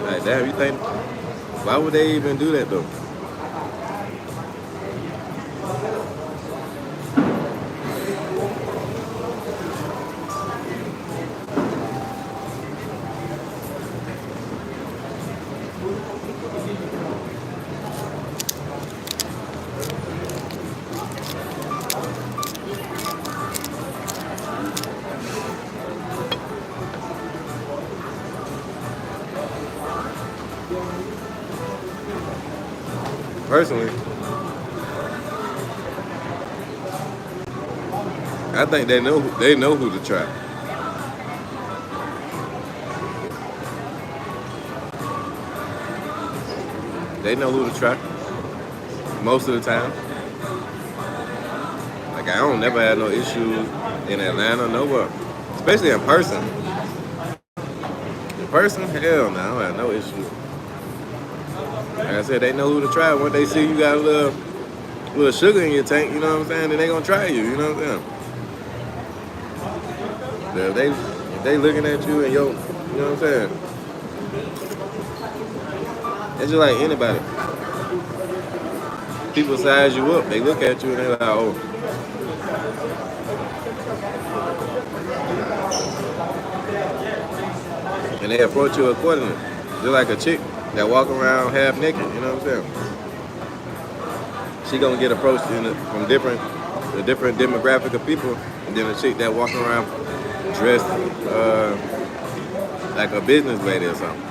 A: Like, damn, you think, why would they even do that though? Personally, I think they know who to try. They know who to try most of the time. Like, I don't never have no issues in Atlanta, nowhere, especially in person. In person, hell no, I don't have no issues. Like I said, they know who to try. Once they see you got a little sugar in your tank, you know what I'm saying, then they gonna try you know what I'm saying? If they looking at you and you know what I'm saying? It's just like anybody. People size you up, they look at you and they like, oh. and they approach you accordingly. Just like a chick that walk around half naked, you know what I'm saying? She gonna get approached from the different demographic of people, and then a chick that walking around dressed like a business lady or something.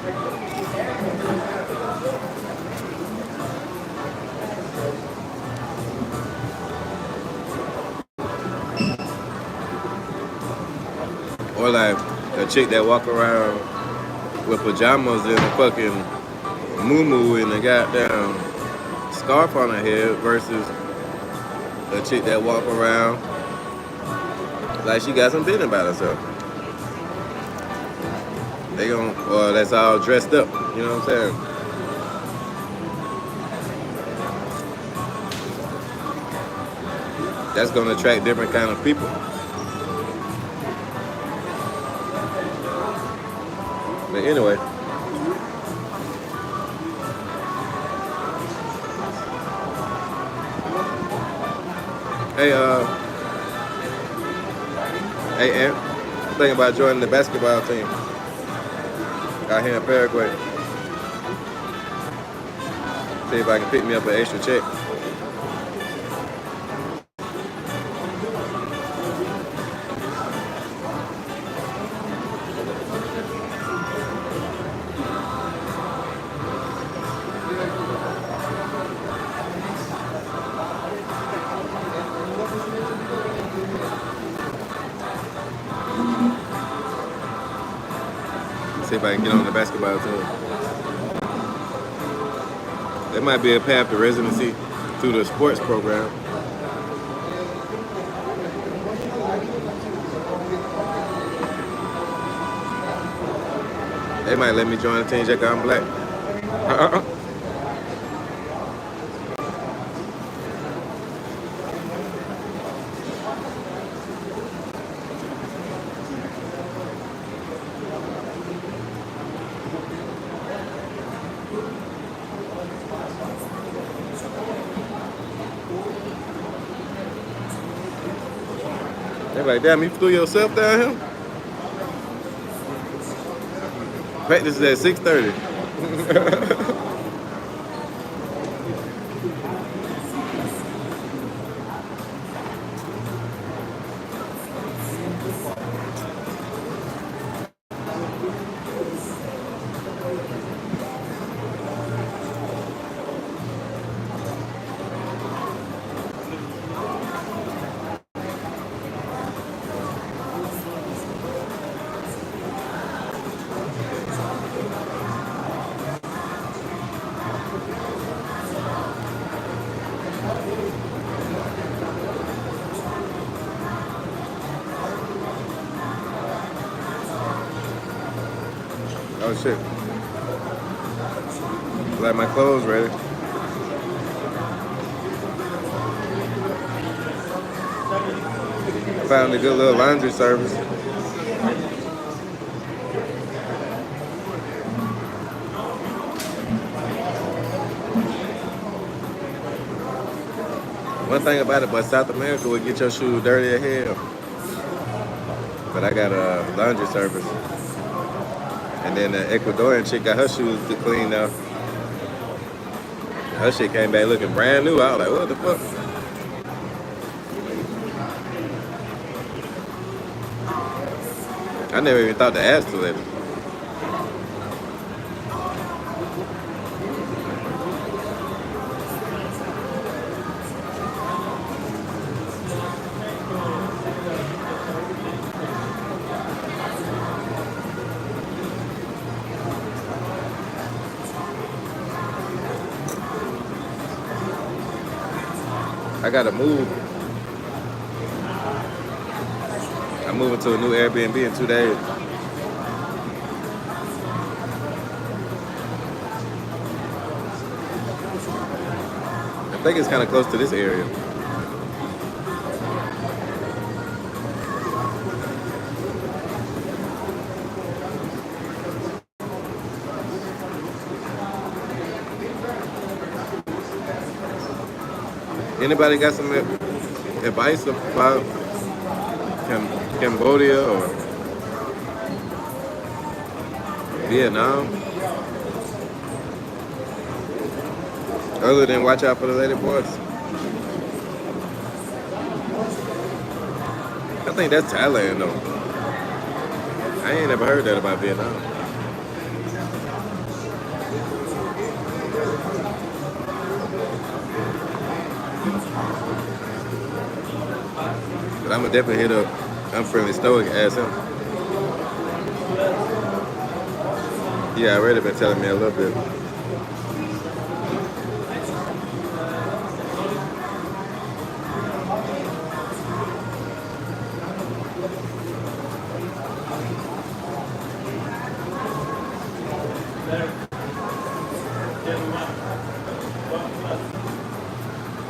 A: Or like a chick that walk around with pajamas and a fucking moo and a goddamn scarf on her head versus a chick that walk around like she got some business about herself. They gon' or that's all dressed up, you know what I'm saying? That's gonna attract different kind of people. But anyway. Hey, Ant, I'm thinking about joining the basketball team out here in Paraguay. See if I can pick me up an extra check. See if I can get on the basketball team. There might be a path to residency through the sports program. They might let me join the team just 'cause I'm black. They're like, damn, you threw yourself down here? Practice is at 6:30. Oh shit. Like my clothes ready. I found a good little laundry service. One thing about it, but South America would get your shoes dirty as hell. But I got a laundry service. And then the Ecuadorian chick got her shoes to clean up. Her shit came back looking brand new. I was like, what the fuck? I never even thought to ask the lady. I gotta move. I'm moving to a new Airbnb in 2 days. I think it's kind of close to this area. Anybody got some advice about Cambodia or Vietnam. Other than watch out for the lady boys. I think that's Thailand though. I ain't never heard that about Vietnam. But I'ma definitely hit up Unfriendly Stoic and ask him. Yeah, already been telling me a little bit.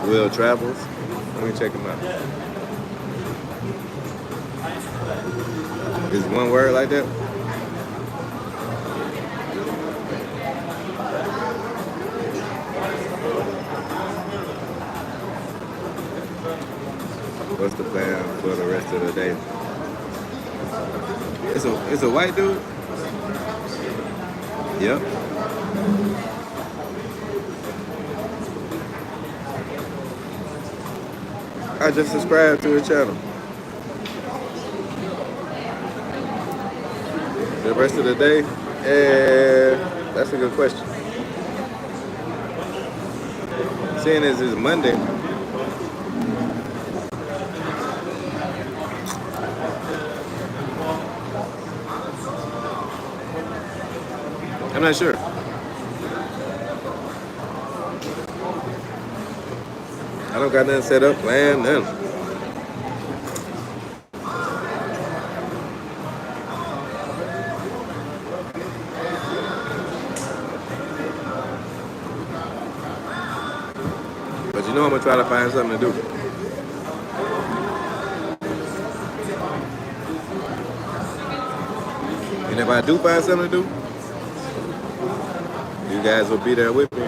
A: Will Travels. Let me check him out. Is one word like that? What's the plan for the rest of the day? It's a white dude? Yep. I just subscribed to his channel. The rest of the day? That's a good question. Seeing as it's Monday, I'm not sure. I don't got nothing set up, planned, nothing. But you know I'm gonna try to find something to do. And if I do find something to do, you guys will be there with me.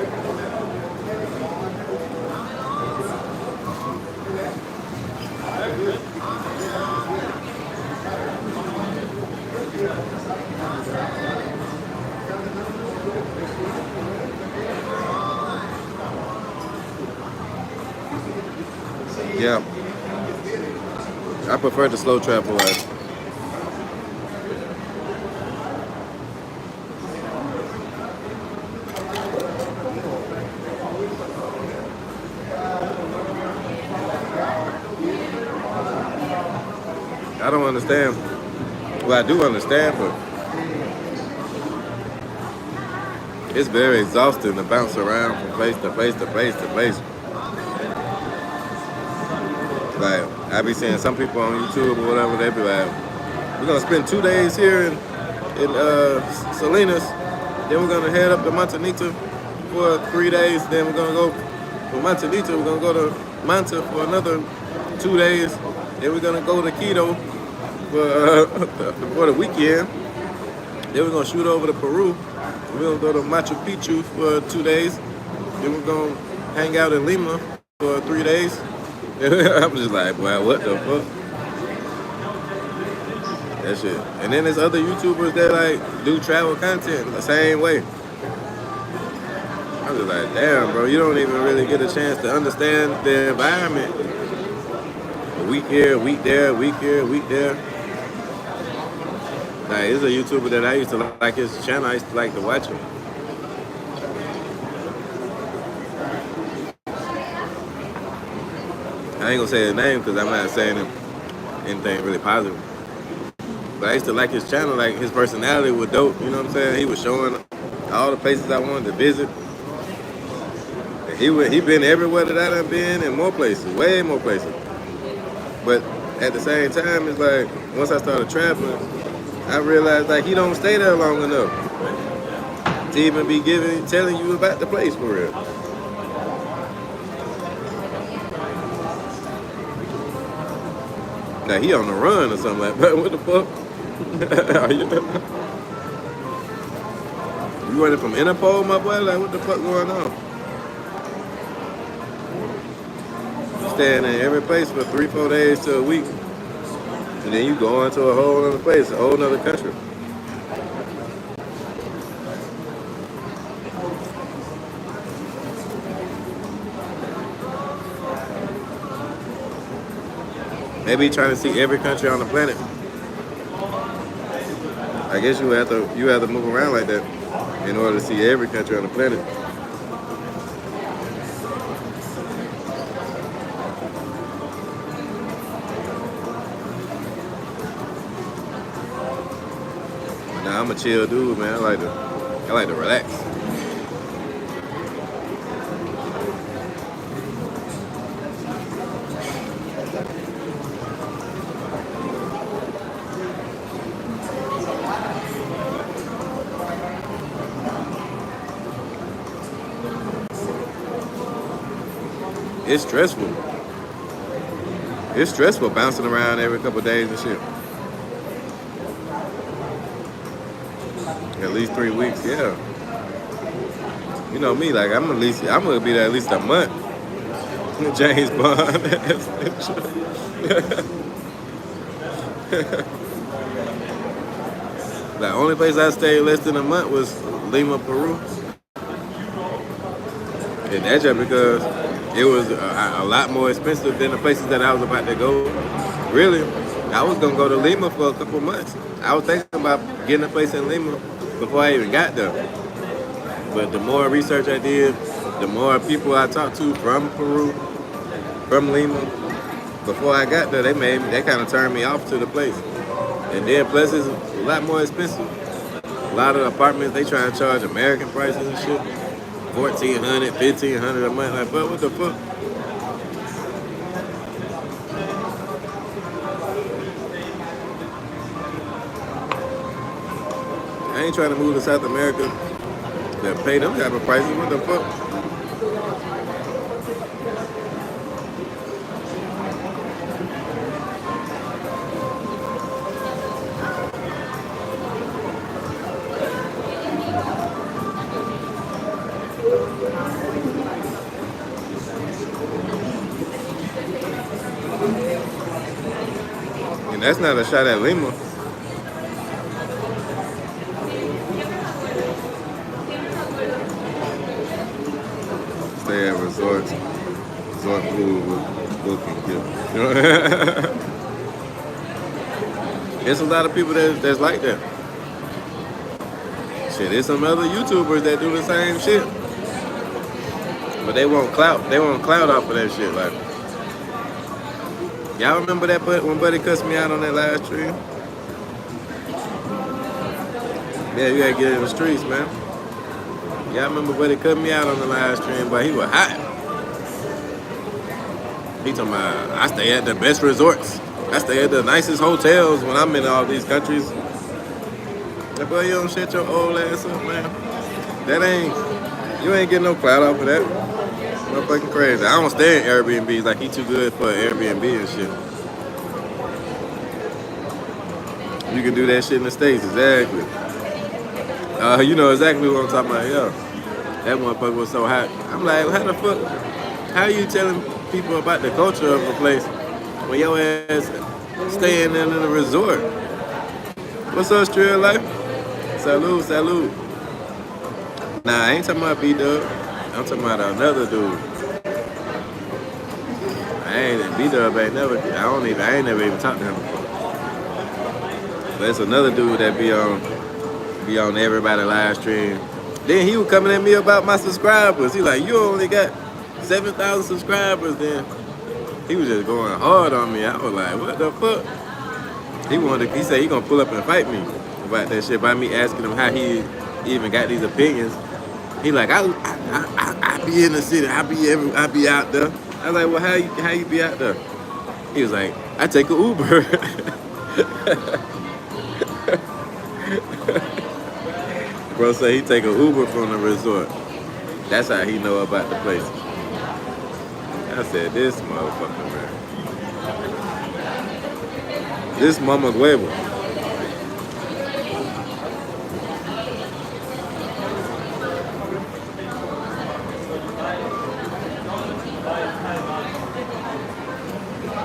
A: Yeah. I prefer the slow travel life. I don't understand. Well, I do understand, but it's very exhausting to bounce around from place to place to place to place. Like, I be seeing some people on YouTube or whatever, they be like, we're gonna spend 2 days here in Salinas, then we're gonna head up to Montanita for 3 days, then we're gonna go from Montanita, we're gonna go to Manta for another 2 days, then we're gonna go to Quito for the weekend, then we're gonna shoot over to Peru, we're gonna go to Machu Picchu for 2 days, then we're gonna hang out in Lima for 3 days. I'm just like, wow, what the fuck? That shit. And then there's other YouTubers that like do travel content the same way. I'm just like, damn, bro, you don't even really get a chance to understand the environment. A week here, a week there, a week here, a week there. Like, he's a YouTuber that I used to like his channel. I used to like to watch him. I ain't gonna say his name because I'm not saying anything really positive. But I used to like his channel, like his personality was dope, you know what I'm saying? He was showing all the places I wanted to visit. He been everywhere that I done been and more places, way more places. But at the same time, it's like, once I started traveling, I realized like he don't stay there long enough to even be telling you about the place for real. Now he on the run or something like that. What the fuck? You running from Interpol, my boy? Like, what the fuck going on? Staying in every place for 3-4 days to a week. And then you go into a whole other place, a whole other country. They be trying to see every country on the planet. I guess you have to move around like that in order to see every country on the planet. Nah, I'm a chill dude, man. I like to relax. It's stressful. It's stressful bouncing around every couple of days and shit. At least 3 weeks, yeah. You know me, like I'm gonna be there at least a month. James Bond. The only place I stayed less than a month was Lima, Peru. And that's just because it was a lot more expensive than the places that I was about to go. Really, I was gonna go to Lima for a couple months. I was thinking about getting a place in Lima before I even got there. But the more research I did, the more people I talked to from Peru, from Lima, before I got there, they kind of turned me off to the place. And then plus it's a lot more expensive. A lot of apartments, they try to charge American prices and shit. $1,400, $1,500 a month. Like, but what the fuck? I ain't trying to move to South America that pay them type of prices. What the fuck? And that's not a shot at Lima. Stay at resorts, resort pool with booking gift. You know? There's a lot of people that's like that. Shit, there's some other YouTubers that do the same shit. But they want clout. They want clout off of that shit. Like, y'all remember that when Buddy cussed me out on that live stream? Yeah, you gotta get in the streets, man. Y'all remember Buddy cut me out on the live stream, but he was hot. He talking about, I stay at the best resorts. I stay at the nicest hotels when I'm in all these countries. Like, boy, you don't shut your old ass up, man. You ain't getting no clout off of that. Motherfucking crazy. I don't stay in Airbnbs like he too good for an Airbnb and shit. You can do that shit in the States, exactly. You know exactly what I'm talking about, yeah. That motherfucker was so hot. I'm like, how the fuck? How are you telling people about the culture of a place when your ass staying in a resort? What's up, Strill Life? Salute, salute. Nah, I ain't talking about B-Dub. I'm talking about another dude. B-Dub ain't never, I ain't never even talked to him before. But it's another dude that be on everybody live stream. Then he was coming at me about my subscribers. He like, you only got 7,000 subscribers. Then he was just going hard on me. I was like, what the fuck? He said he gonna pull up and fight me about that shit by me asking him how he even got these opinions. He like, I be in the city. I be out there. I was like, well, how you be out there? He was like, I take an Uber. Bro said he take an Uber from the resort. That's how he know about the place. I said, this motherfucker, man. This mama huevo.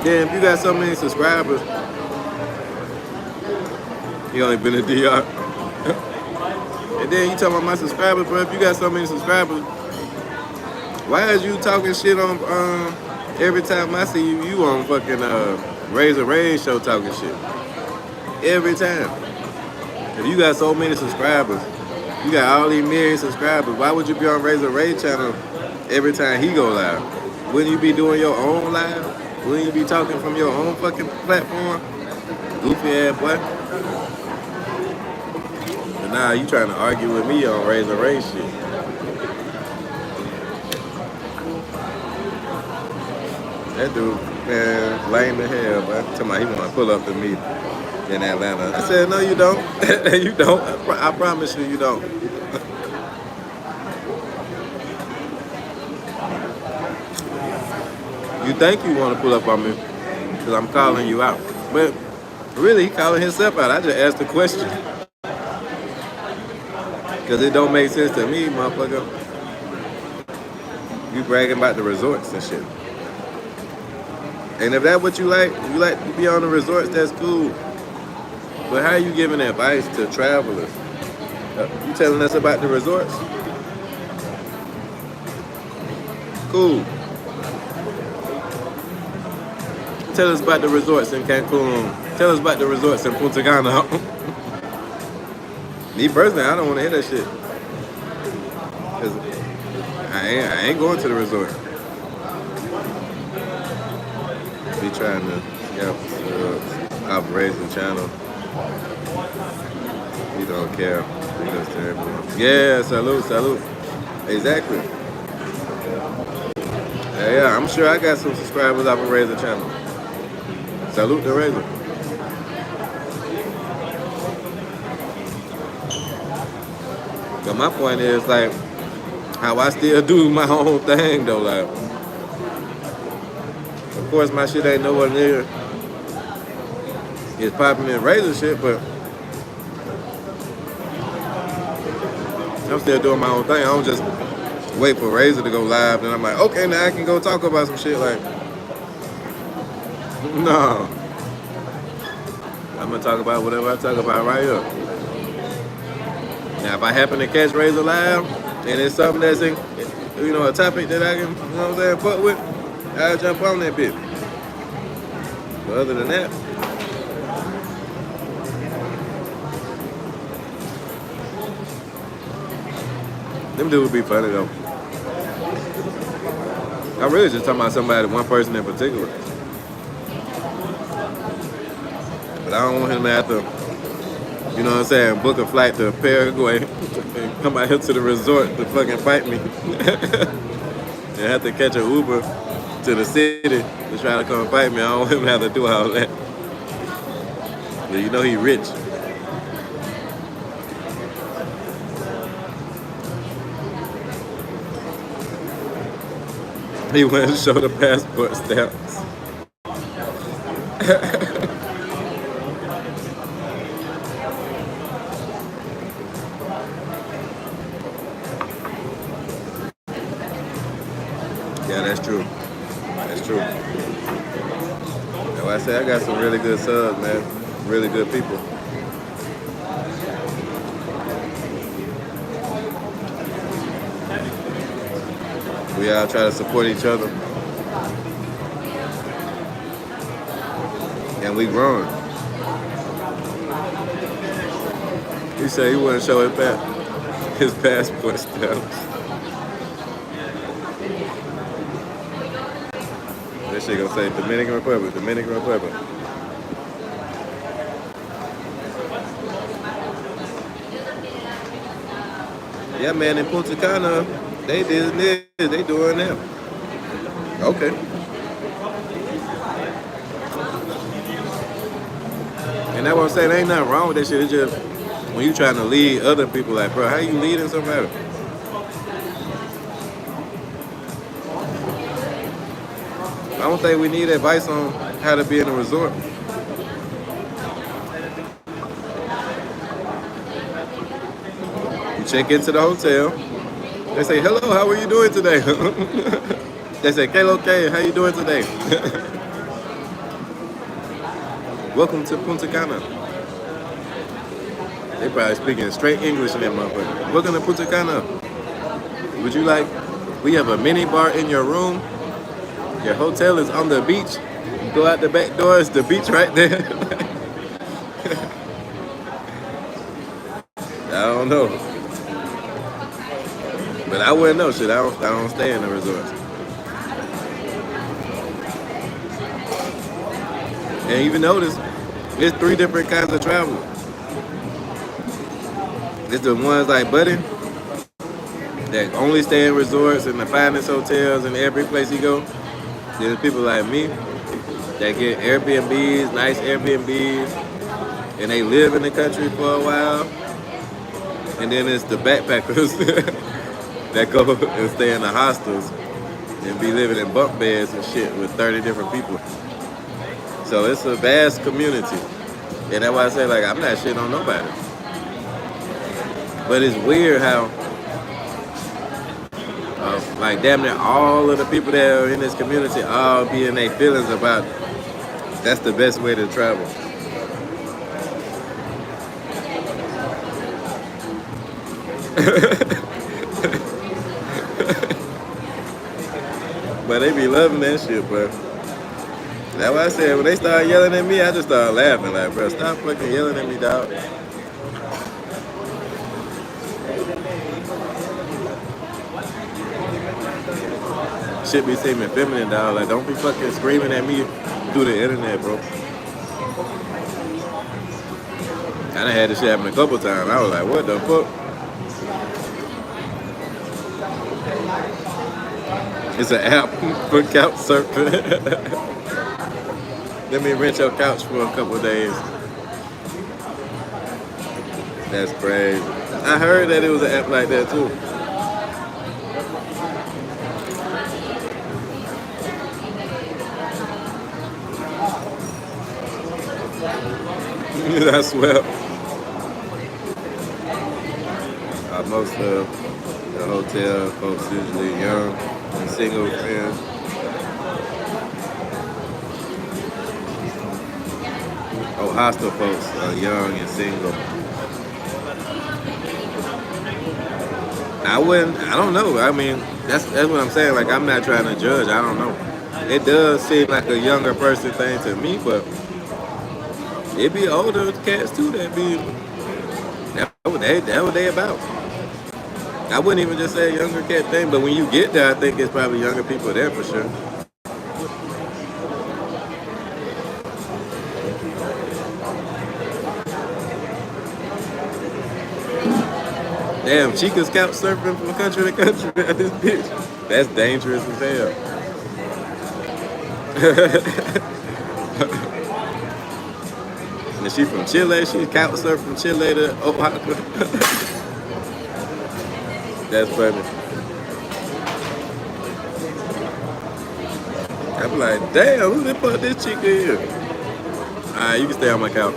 A: Yeah, if you got so many subscribers, you only been a DR. And then you talking about my subscribers, bro. If you got so many subscribers, why is you talking shit on every time I see you on fucking Razor Ray show talking shit. Every time. If you got so many subscribers, you got all these million subscribers, why would you be on Razor Ray channel every time he go live? Wouldn't you be doing your own live? Wouldn't you be talking from your own fucking platform? Goofy ass boy. But nah, you trying to argue with me on Razor Ray shit. That dude, man, lame as hell, but talking about he want to pull up to me in Atlanta. I said, no, you don't. You don't. I promise you, you don't. You think you want to pull up on me because I'm calling you out. But really, he calling himself out. I just asked the question. Because it don't make sense to me, motherfucker. You bragging about the resorts and shit. And if that's what you like to be on the resorts, that's cool. But how are you giving advice to travelers? You telling us about the resorts? Cool. Tell us about the resorts in Cancun. Tell us about the resorts in Punta Cana. Me personally, I don't want to hear that shit. Cause I ain't going to the resort. Be trying to operate the channel. We don't care. Yeah, salute. Exactly. Yeah, I'm sure I got some subscribers off of Razor channel. Salute the Razor. But my point is like how I still do my own thing though. Like, of course my shit ain't nowhere near it's popping in Razor shit, but I'm still doing my own thing. I don't just wait for Razor to go live and I'm like, okay, now I can go talk about some shit. Like, no. I'm gonna talk about whatever I talk about right here. Now, if I happen to catch Razor live and it's something that's in, a topic that I can, fuck with, I'll jump on that bitch. But other than that, them dudes be funny though. I'm really just talking about one person in particular. But I don't want him to have to, book a flight to Paraguay and come out here to the resort to fucking fight me. And have to catch an Uber to the city to try to come fight me. I don't want him to have to do all that. But he rich. He went and showed the passport stamps. Yeah, that's true. That's true. That's why I say I got some really good subs, man. Really good people. We all try to support each other. And we growing. He said he wouldn't show his passport stamps. That shit gonna say Dominican Republic. Yeah, man, in Punta Cana, they did this, they doing that. Okay. And that's what I'm saying, there ain't nothing wrong with that shit. It's just when you trying to lead other people, like, bro, how you leading somebody? I don't think we need advice on how to be in a resort. You check into the hotel. They say, hello, how are you doing today? They say, okay, how you doing today? Welcome to Punta Cana. They probably speaking straight English in that motherfucker. Welcome to Punta Cana. Would you like, we have a mini bar in your room. Your hotel is on the beach. You go out the back door, it's the beach right there. I don't know, but I wouldn't know shit. I don't stay in the resorts. And even notice, there's three different kinds of travel. There's the ones like Buddy that only stay in resorts and the finest hotels and every place you go. There's people like me that get Airbnbs, nice Airbnbs, and they live in the country for a while. And then it's the backpackers that go and stay in the hostels and be living in bunk beds and shit with 30 different people. So it's a vast community. And that's why I say, like, I'm not shitting on nobody. But it's weird how, like, damn near all of the people that are in this community all be in their feelings about that's the best way to travel. But they be loving that shit, bro. That's why I said when they start yelling at me, I just start laughing. Like, bro, stop fucking yelling at me, dog. Shit be seeming feminine, dog. Like, don't be fucking screaming at me through the internet, bro. I done had this shit happen a couple times. I was like, what the fuck? It's an app for couch surfing. Let me rent your couch for a couple days. That's crazy. I heard that it was an app like that too. I swear. Most of the hotel folks usually young and single friends. Oh, hostel folks are young and single. I don't know. I mean, that's what I'm saying. Like, I'm not trying to judge. I don't know. It does seem like a younger person thing to me, but it be older cats too that be, that what they about. I wouldn't even just say a younger cat thing, but when you get there, I think it's probably younger people there for sure. Damn, Chica's couch surfing from country to country at this bitch. That's dangerous as hell. And she from Chile. She couch surfing from Chile to Oaxaca. That's funny. I'm like, damn, who the fuck this chick is? Alright, you can stay on my couch.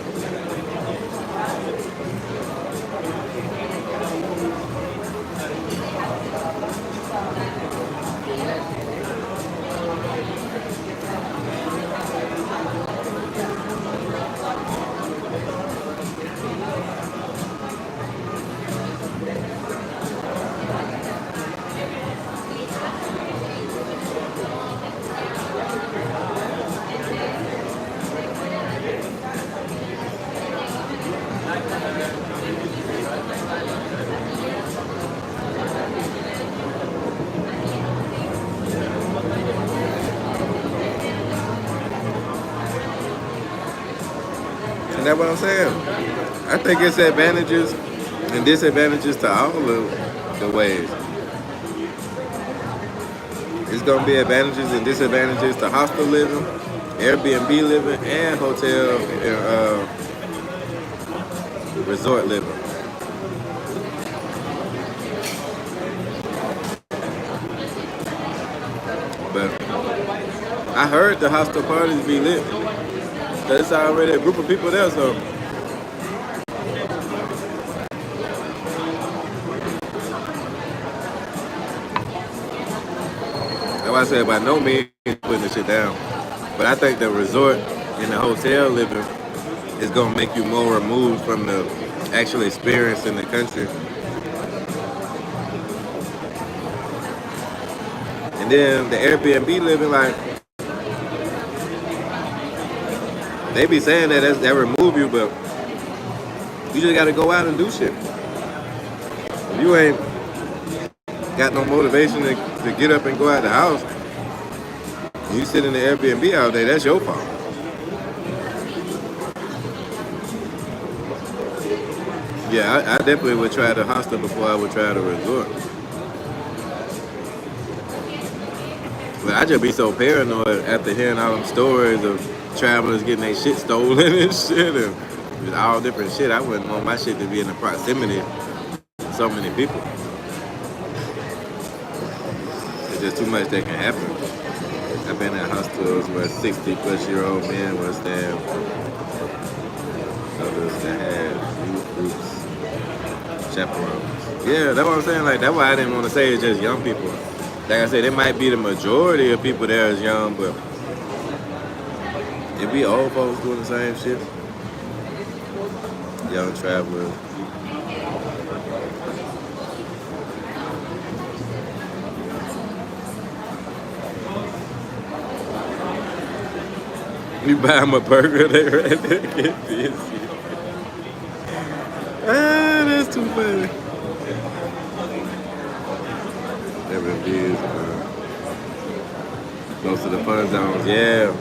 A: That's what I'm saying. I think it's advantages and disadvantages to all of the ways. It's gonna be advantages and disadvantages to hostel living, Airbnb living, and hotel and resort living. But I heard the hostel parties be lit. There's already a group of people there, so that's why I said by no means putting the shit down. But I think the resort and the hotel living is gonna make you more removed from the actual experience in the country. And then the Airbnb living, like, They be saying that remove you, but you just gotta go out and do shit. If you ain't got no motivation to get up and go out the house, and you sit in the Airbnb all day, that's your fault. Yeah, I definitely would try the hostel before I would try the resort. But I just be so paranoid after hearing all them stories of travelers getting their shit stolen and shit and just all different shit. I wouldn't want my shit to be in the proximity of so many people. It's just too much that can happen. I've been at hostels where 60-plus-year-old men were staying, others that had youth groups, chaperones. Yeah, that's what I'm saying. Like, that's why I didn't want to say it's just young people. Like I said, it might be the majority of people there is young, but it be old folks doing the same shit. Young travelers. You buy them a burger, they right there get busy. Ah, that's too funny. Never is, close to the fun zones, yeah.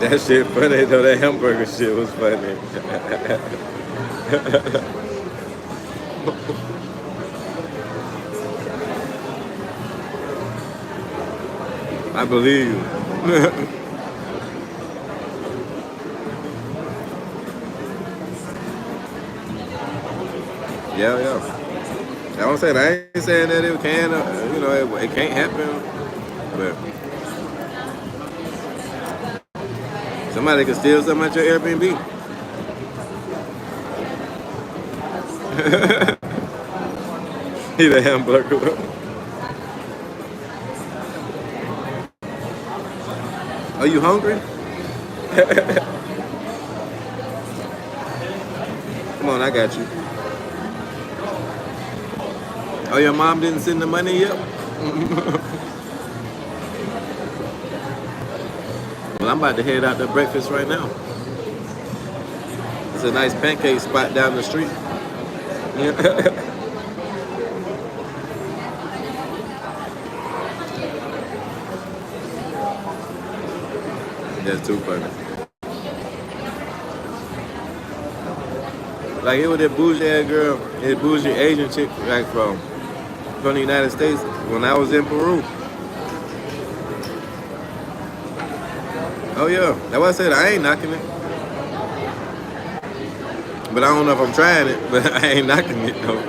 A: That shit funny though, that hamburger shit was funny. I believe you. Yeah. I'm saying I ain't saying that it can, it can't happen, but somebody can steal something at your Airbnb. Eat a hamburger. Are you hungry? Come on, I got you. Oh, your mom didn't send the money yet? Well, I'm about to head out to breakfast right now. It's a nice pancake spot down the street. That's too funny. Like, it was that bougie ass girl, that bougie Asian chick, like from the United States when I was in Peru. Oh yeah, that's why I said I ain't knocking it. But I don't know if I'm trying it, but I ain't knocking it though.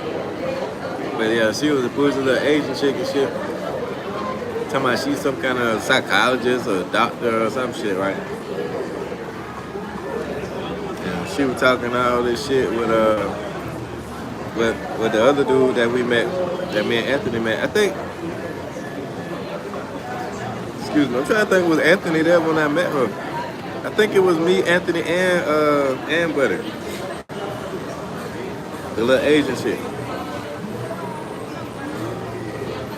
A: But yeah, she was a bougie little Asian chick and shit. Talking about she's some kind of psychologist or doctor or some shit, right? And she was talking all this shit with the other dude that we met, that me and Anthony met. I think, excuse me, I'm trying to think, was Anthony there when I met her? I think it was me, Anthony, and Buddy. The little Asian shit.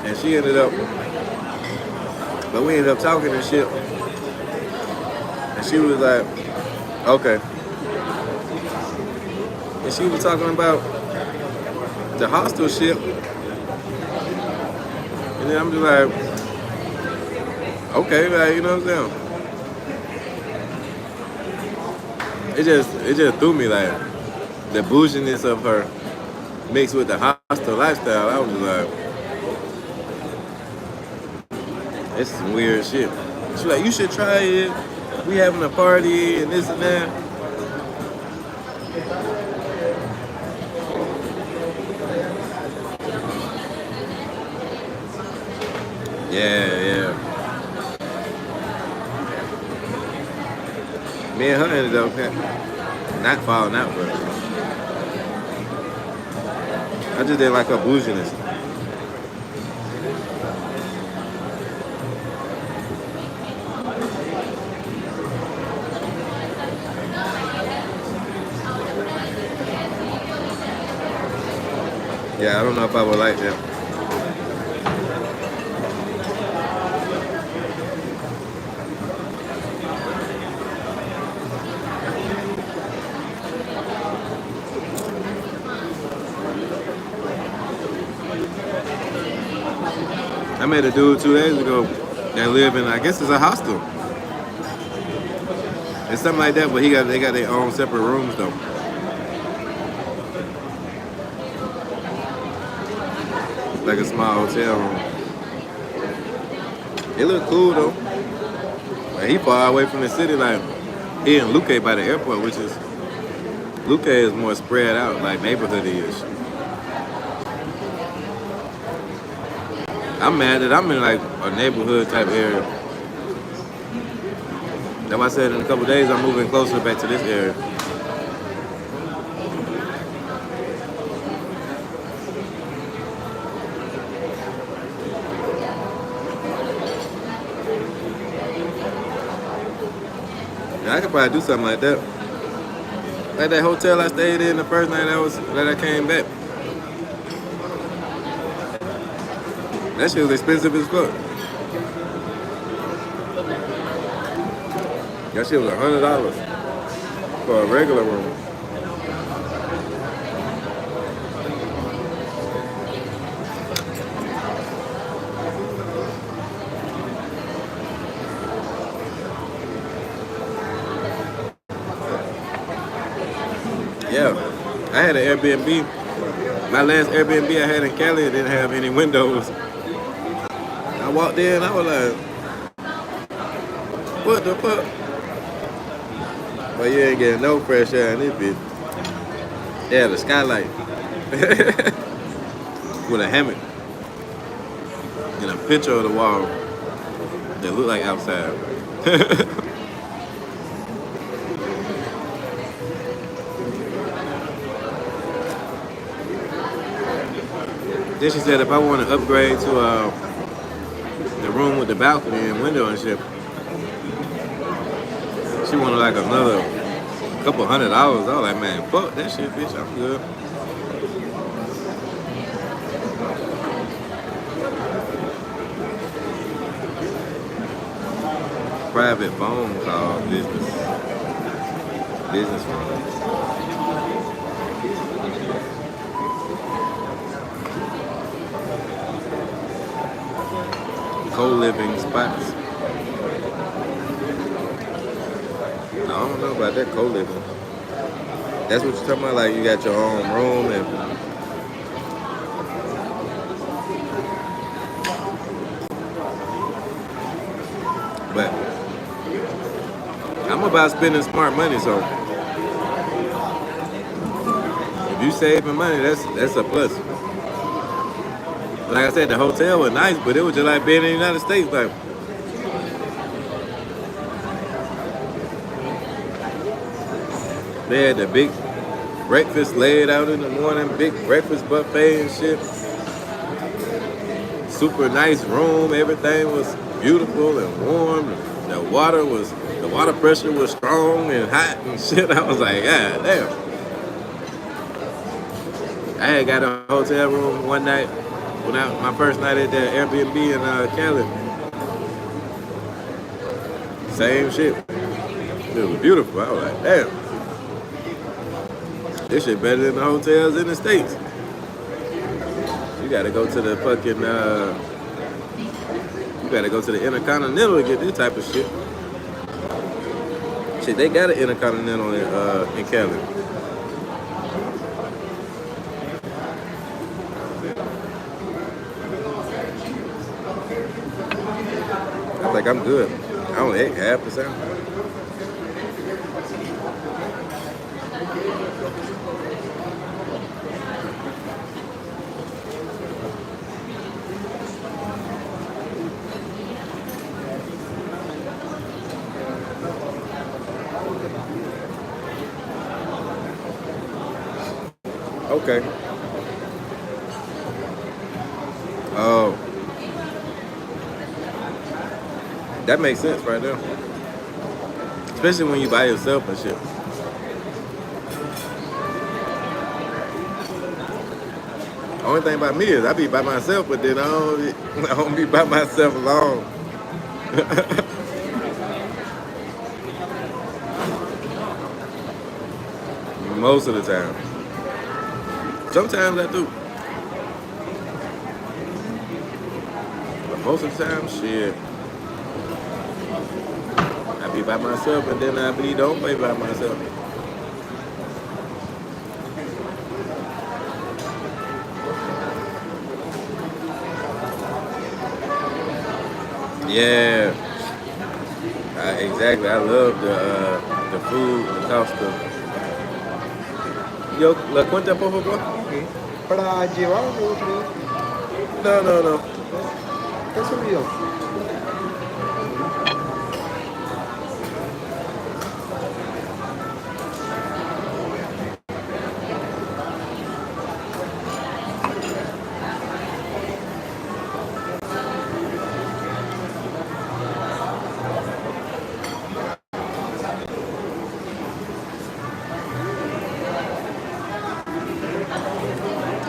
A: And she ended up, but we ended up talking and shit. And she was like, okay. And she was talking about the hostel shit. And then I'm just like, okay, like, you know what I'm saying? It just threw me, like, the bouginess of her mixed with the hostel lifestyle. I was just like, it's some weird shit. She's like, you should try it. We having a party and this and that. Yeah. Me and her ended up not falling out, but I just didn't like her bouginess. Yeah, I don't know if I would like that. met a dude 2 days ago that live in, I guess it's a hostel. It's something like that, but they got their own separate rooms though. Like a small hotel room. It look cool though. Like, he far away from the city, like he in Luque by the airport, which is Luque is more spread out, like neighborhood-ish. I'm mad that I'm in like a neighborhood type area. That's why I said in a couple days I'm moving closer back to this area. Yeah, I could probably do something like that. Like that hotel I stayed in the first night that I came back. That shit was expensive as fuck. That shit was $100 for a regular room. Yeah, I had an Airbnb. My last Airbnb I had in Cali didn't have any windows. I walked in, I was like, what the fuck? But you ain't getting no fresh air in this bitch. Yeah, the skylight. With a hammock. And a picture of the wall that looked like outside. Then she said if I want to upgrade to the room with the balcony and window and shit, she wanted like another couple $100. I was like, man, fuck that shit, bitch. I'm good. Private phone call business phone. Co-living spots. I don't know about that co-living. That's what you're talking about, like you got your own room and but I'm about spending smart money, so if you saving money, that's a plus. Like I said, the hotel was nice, but it was just like being in the United States. Like, they had the big breakfast laid out in the morning, big breakfast buffet and shit. Super nice room. Everything was beautiful and warm. The water pressure was strong and hot and shit. I was like, God damn. I had got a hotel room one night. My first night at the Airbnb in Cali. Same shit. It was beautiful. I was like, damn. This shit better than the hotels in the States. You gotta go to the fucking, you gotta go to the Intercontinental to get this type of shit. Shit, they got an Intercontinental in Cali. I think I'm good. I only ate 0.5%. Okay. Oh. That makes sense right there. Especially when you by yourself and shit. Only thing about me is I be by myself, but then I don't be by myself long. Most of the time. Sometimes I do. But most of the time, shit, I be by myself, and then I be don't be by myself. Yeah, exactly. I love the food, the cost of. Yo, ¿la cuenta, por favor?
C: Ok. Para llevar otro.
A: No, no, no.
C: ¿Qué se olvidó?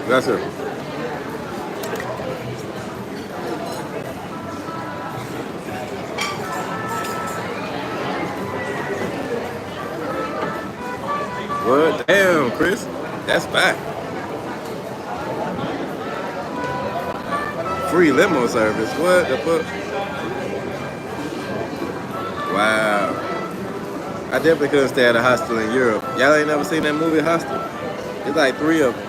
A: Gracias. What? Damn, Chris. That's fine. Free limo service. What the fuck? Wow. I definitely couldn't stay at a hostel in Europe. Y'all ain't never seen that movie Hostel? It's like 3 of them.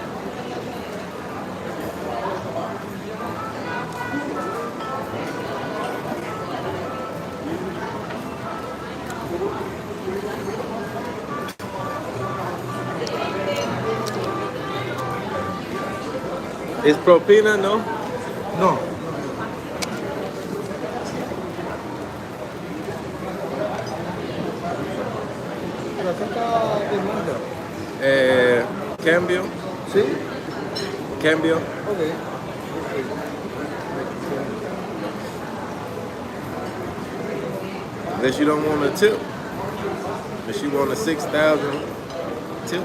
A: Is propina, no?
C: No. La caja de manga.
A: Cambio?
C: ¿Sí?
A: Cambio?
C: Ok.
A: Unless you don't want a tip. Unless you want a 6,000 tip.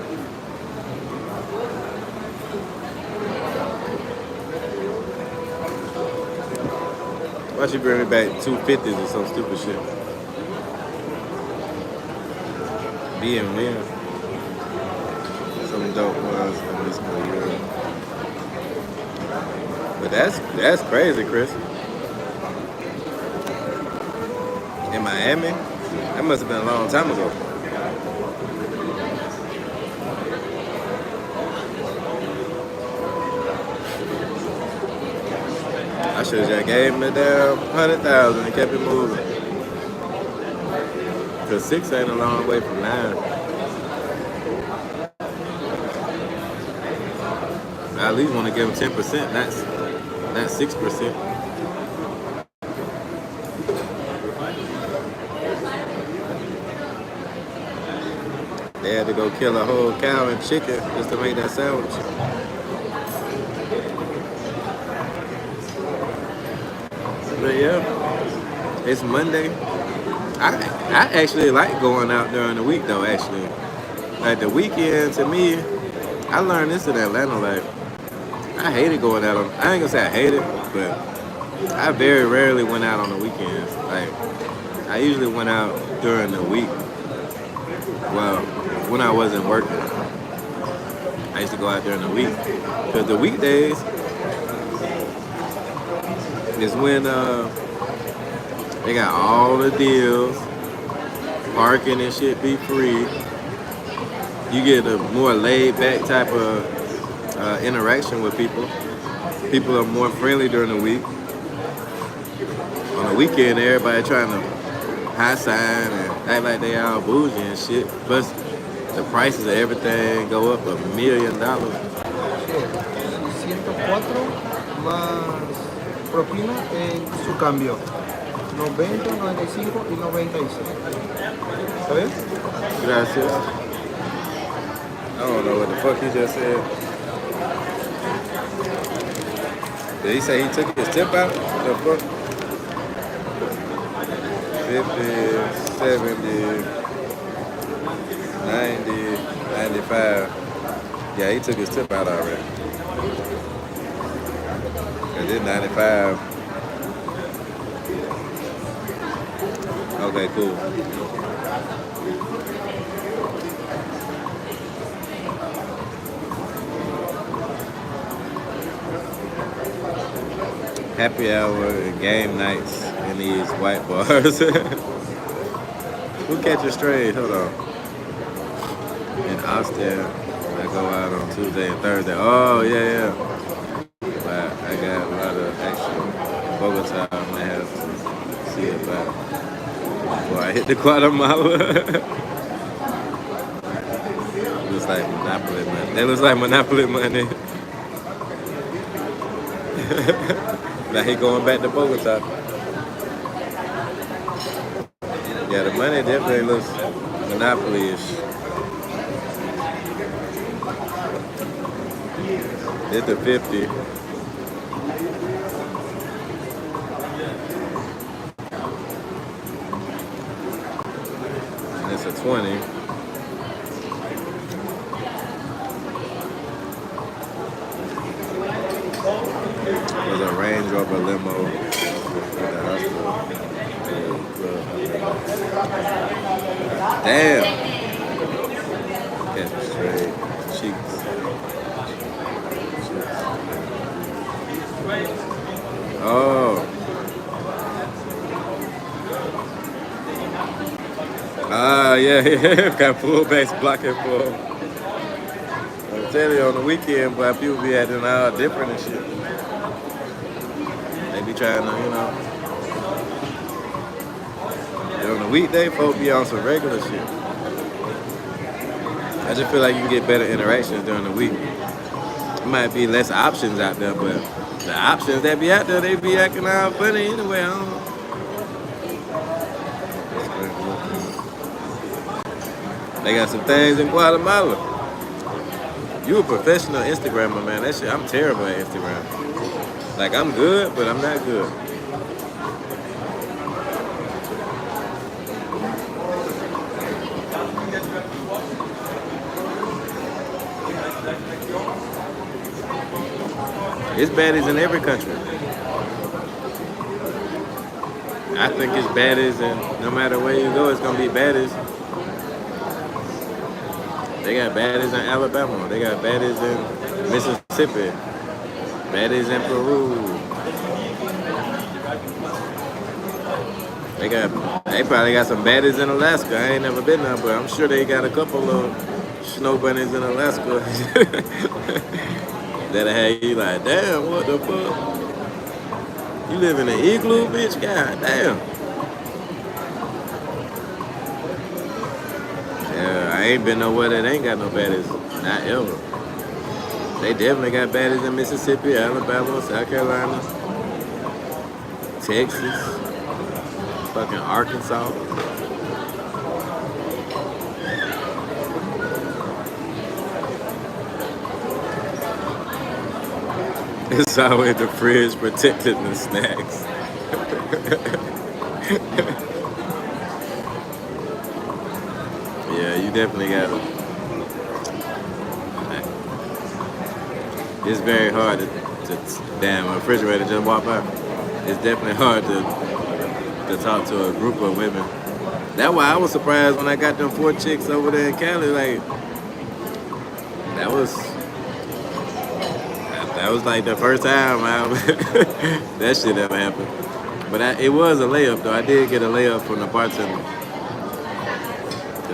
A: Why she bring me back 250s or some stupid shit? Being win. Some dope ones in this year. But that's crazy, Chris. In Miami? That must have been a long time ago. I should have just gave him the damn 100,000 and kept it moving. Cause 6 ain't a long way from 9. I at least want to give him 10%, not 6%. They had to go kill a whole cow and chicken just to make that sandwich. But yeah, it's Monday. I actually like going out during the week though, actually. Like the weekend, to me, I learned this in Atlanta, like, I hated going out on, I ain't gonna say I hate it, but I very rarely went out on the weekends. Like, I usually went out during the week. Well, when I wasn't working, I used to go out during the week. Because the weekdays is when they got all the deals, parking and shit be free. You get a more laid back type of interaction with people. People are more friendly during the week. On the weekend, everybody trying to high sign and act like they all bougie and shit. Plus, the prices of everything go up $1 million.
C: 104 más propina en su cambio. 90, 95 y 96. ¿Está bien?
A: Gracias. I don't know what the fuck he just said. Did he say he took his tip out? The fuck? 50, 70, 90, 95. Yeah, he took his tip out already. And then 95. Okay, cool. happy hour and game nights in these white bars. Who catches strays? Hold on. In Austin, I go out on Tuesday and Thursday. Oh yeah. But I got a lot of action in Bogota. I might have to see about before I hit the Guatemala. Looks like Monopoly money. That looks like Monopoly money. Now he going back to Bogota. Yeah, the money definitely looks Monopoly-ish. It's a 50. And it's a 20. There's a Range Rover limo at the hospital. Damn. Catch me straight. Cheeks. Oh. Yeah. Got fullbacks blocking for him. I'm telling you, on the weekend, but people be acting all different and shit. They be trying to, and on the weekday, folks be on some regular shit. I just feel like you can get better interactions during the week. There might be less options out there, but the options that be out there, they be acting all funny anyway. I don't know. They got some things in Guatemala. You a professional Instagrammer, man. That shit, I'm terrible at Instagram. Like, I'm good, but I'm not good. It's baddies in every country. I think it's baddies, and no matter where you go, it's gonna be baddies. They got baddies in Alabama. They got baddies in Mississippi. Baddies in Peru. They probably got some baddies in Alaska. I ain't never been there, but I'm sure they got a couple of snow bunnies in Alaska. That'll have you like, damn, what the fuck? You live in an igloo, bitch? God damn. Yeah, I ain't been nowhere that ain't got no baddies. Not ever. They definitely got baddies in Mississippi, Alabama, South Carolina, Texas, fucking Arkansas. It's always the fridge protecting the snacks. Yeah, you definitely got it. It's very hard to damn, a refrigerator just walk by. It's definitely hard to talk to a group of women. That's why I was surprised when I got them 4 chicks over there in Cali. Like, that was like the first time that shit ever happened. But it was a layup though. I did get a layup from the bartender.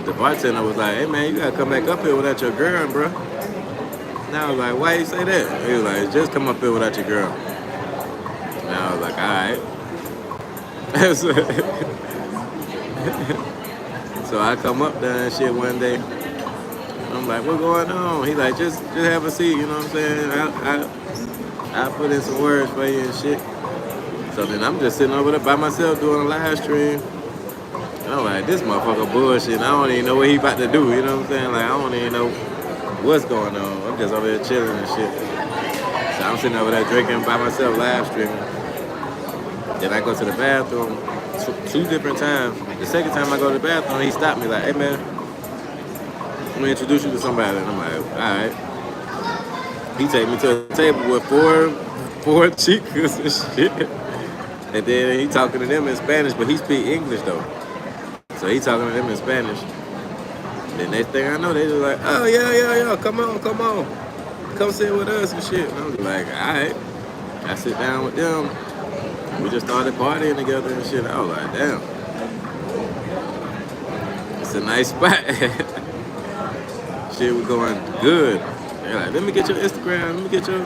A: The bartender was like, "Hey man, you gotta come back up here without your girl, bro." And I was like, "Why you say that?" He was like, "Just come up here without your girl." And I was like, "All right." So I come up there and shit one day. I'm like, "What going on?" He like, just have a seat, you know what I'm saying? I put in some words for you and shit. So then I'm just sitting over there by myself doing a live stream. And I'm like, this motherfucker bullshit. I don't even know what he about to do, you know what I'm saying? Like, I don't even know what's going on. I'm just over there chilling and shit. So I'm sitting over there drinking by myself, live streaming. Then I go to the bathroom 2 different times. The second time I go to the bathroom, he stopped me like, "Hey man, I'm gonna introduce you to somebody." And I'm like, all right. He take me to a table with four chicas and shit. And then he talking to them in Spanish, but he speak English though. So he talking to them in Spanish. Then next thing I know, they just like, "Oh yeah, come on. Come sit with us and shit." And I'm like, all right. I sit down with them. We just started partying together and shit. I was like, damn, it's a nice spot. Shit was going good. They're like, let me get your Instagram. Let me get your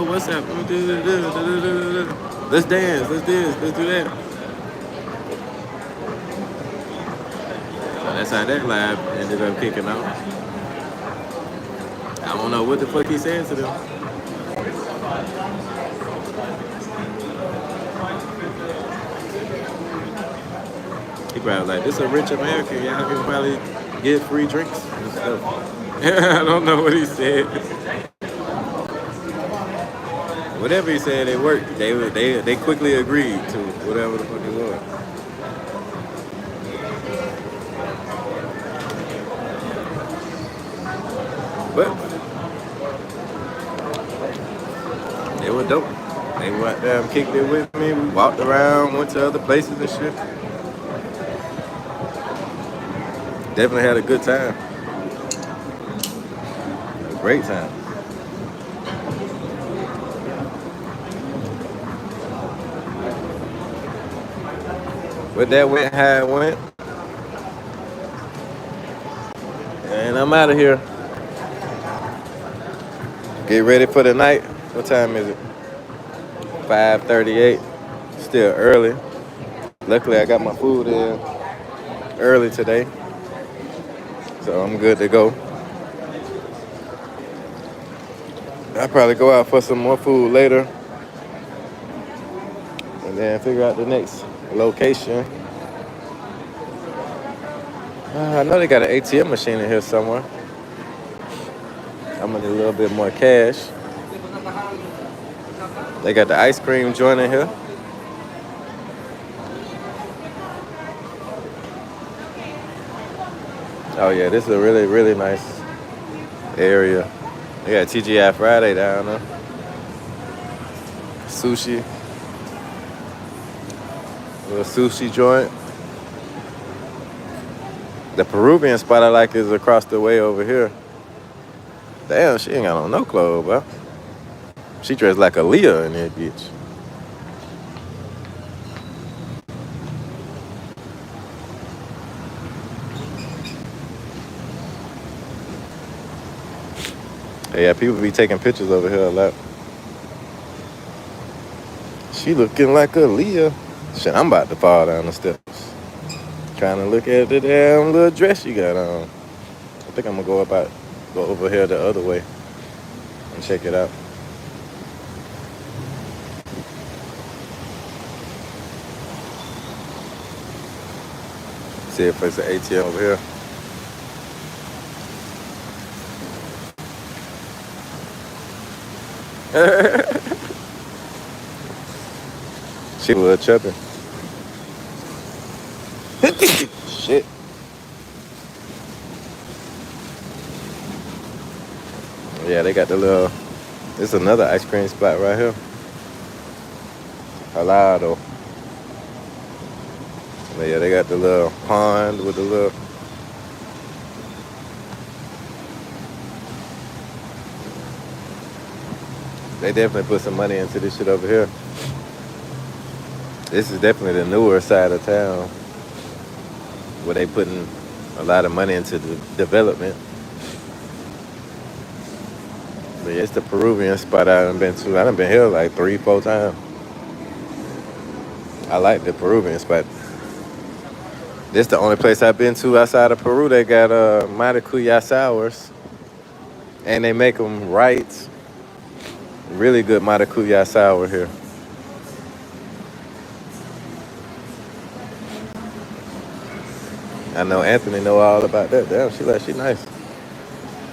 A: WhatsApp. Let me do this. Let's dance. Let's this. Let's do that. So that's how that live ended up kicking off. I don't know what the fuck he said to them. He probably like, this a rich American. Y'all can probably get free drinks and stuff. I don't know what he said. Whatever he said, it worked. They quickly agreed to whatever the fuck it was. But they were dope. They went there and kicked it with me. We walked around, went to other places and shit. Definitely had a good time. A great time. But that went how it went. And I'm out of here. Get ready for the night. What time is it? 5:38. Still early. Luckily, I got my food in early today. So I'm good to go. I'll probably go out for some more food later. And then figure out the next location. I know they got an ATM machine in here somewhere. I'm gonna need a little bit more cash. They got the ice cream joint in here. Oh yeah, this is a really, really nice area. They got TGI Friday down there. Sushi. A little sushi joint. The Peruvian spot I like is across the way over here. Damn, she ain't got on no clothes, bro. She dressed like a Leah in that bitch. Yeah, people be taking pictures over here a lot. She looking like a Leah. Shit, I'm about to fall down the steps. Trying to look at the damn little dress she got on. I think I'm gonna go over here the other way and check it out. See if there's an ATM over here. She was chubby. Shit. Yeah, they got the little. There's another ice cream spot right here. Helado. But yeah, they got the little pond with the little. They definitely put some money into this shit over here. This is definitely the newer side of town where they putting a lot of money into the development. But yeah, it's the Peruvian spot I done been to. I done been here like 3-4 times. I like the Peruvian spot. This the only place I've been to outside of Peru. They got maracuya sours. And they make them right. Really good maracuya sour here. I know Anthony know all about that. Damn, she nice.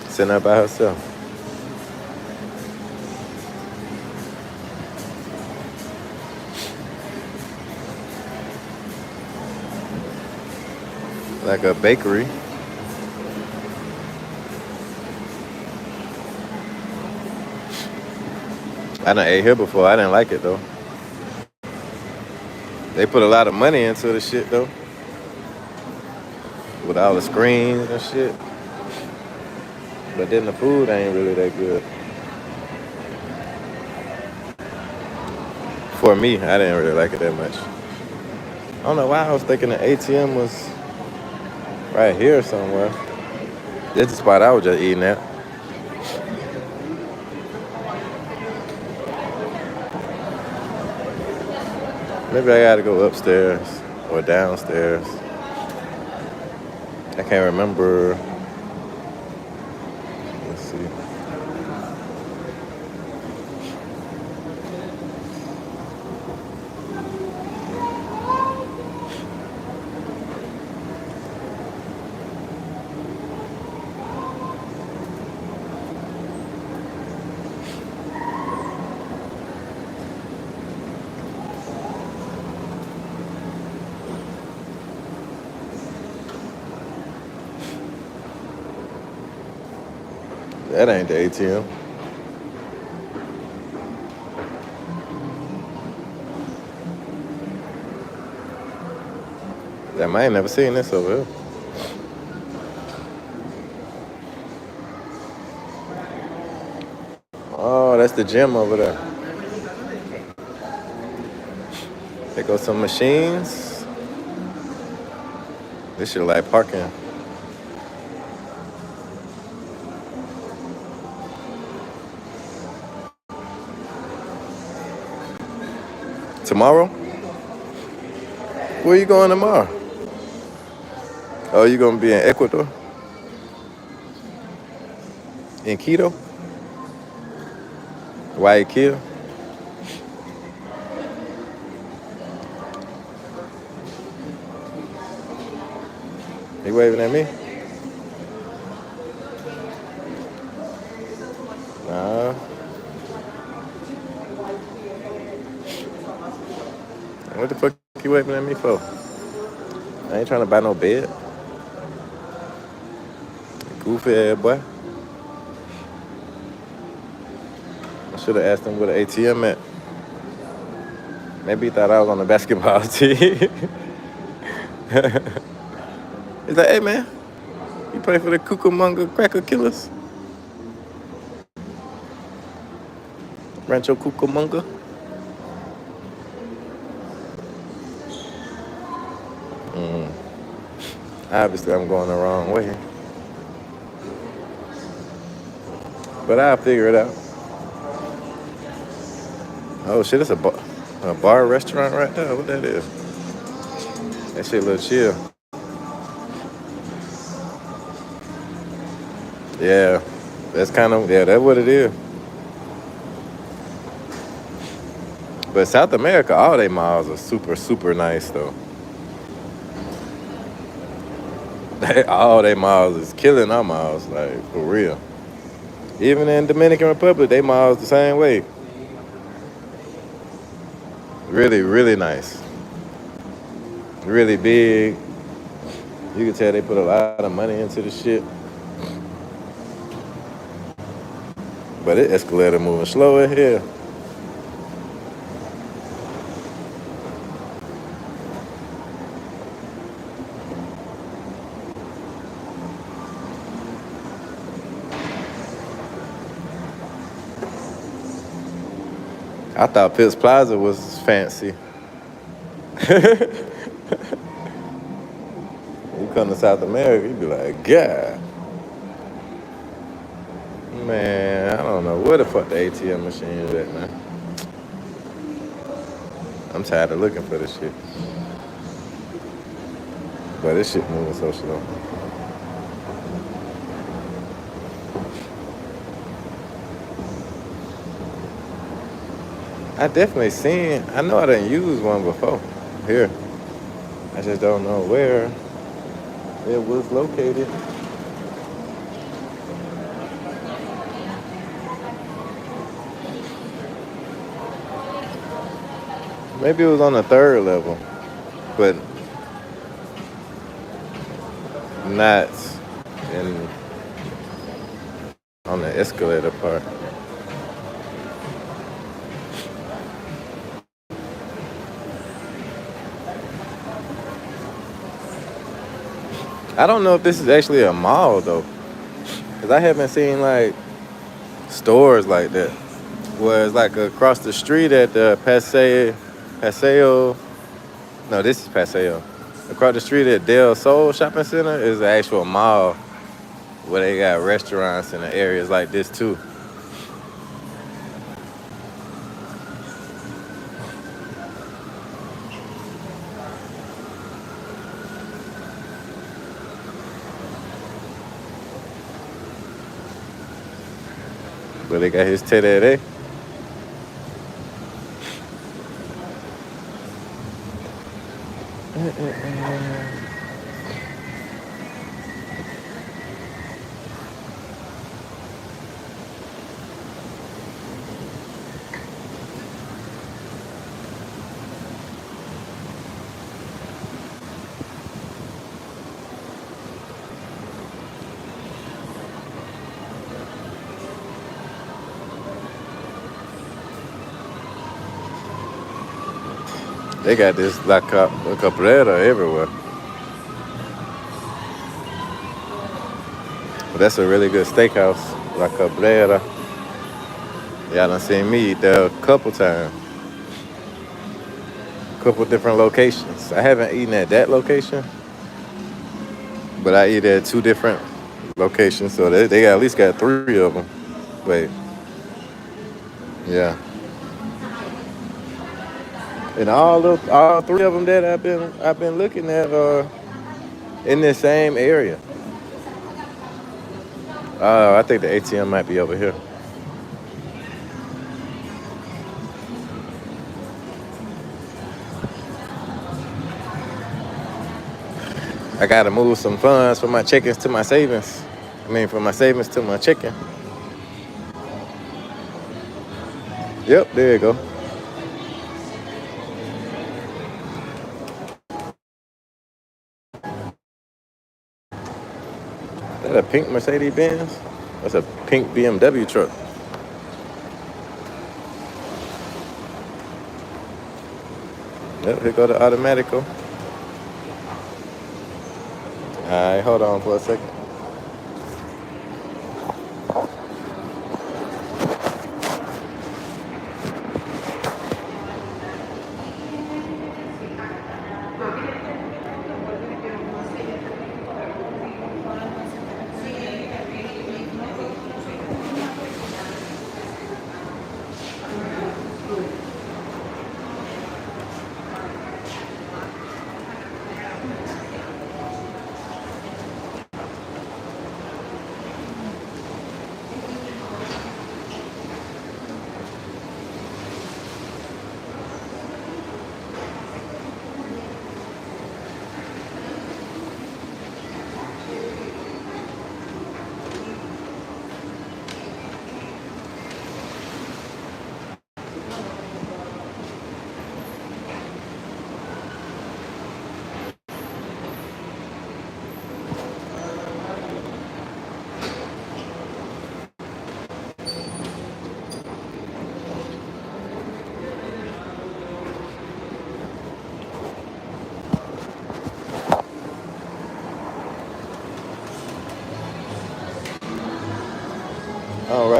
A: Sitting there by herself. Like a bakery. I done ate here before. I didn't like it though. They put a lot of money into the shit though. With all the screens and shit. But then the food ain't really that good. For me, I didn't really like it that much. I don't know why I was thinking the ATM was right here somewhere. That's the spot I was just eating at. Maybe I gotta go upstairs or downstairs. I can't remember. Let's see. That ain't the ATM. Damn, I ain't never seen this over here. Oh, that's the gym over there. There go some machines. This shit like parking. Tomorrow? Where you going tomorrow? Oh, you gonna be in Ecuador? In Quito? Guayaquil? You waving at me? Nah. What the fuck you waving at me for? I ain't trying to buy no bed. Goofy ass boy. I should have asked him where the ATM at. Maybe he thought I was on the basketball team. He's like, hey man, you play for the Cucamonga Cracker Killers? Rancho Cucamonga? Obviously, I'm going the wrong way. But I'll figure it out. Oh shit, it's a bar restaurant right there. What that is? That shit look chill. Yeah, that's what it is. But South America, all they malls are super, super nice though. All they malls is killing our malls, like for real. Even in Dominican Republic, they malls the same way. Really, really nice. Really big. You can tell they put a lot of money into the shit. But it escalator moving slow in here. I thought Pitts Plaza was fancy. You come to South America, you be like, God. Man, I don't know where the fuck the ATM machine is at, man. I'm tired of looking for this shit. But this shit moving so slow. I know I didn't use one before here. I just don't know where it was located. Maybe it was on the third level, but not on the escalator part. I don't know if this is actually a mall though, because I haven't seen like stores like that was like across the street at the Paseo. No, this is Paseo. Across the street at Del Sol Shopping Center is the actual mall where they got restaurants in the areas like this too. But they got his Teddy. They got this La Cabrera everywhere. But that's a really good steakhouse, La Cabrera. Y'all done seen me eat there a couple times, couple different locations. I haven't eaten at that location, but I eat at two different locations, so they at least got three of them. Wait, yeah. And all three of them that I've been looking at are in the same area. I think the ATM might be over here. I gotta move some funds from my checkings to my savings. I mean, from my savings to my checking. Yep, there you go. Is that a pink Mercedes Benz? That's a pink BMW truck. Yep, here go the automatico. All right, hold on for a second.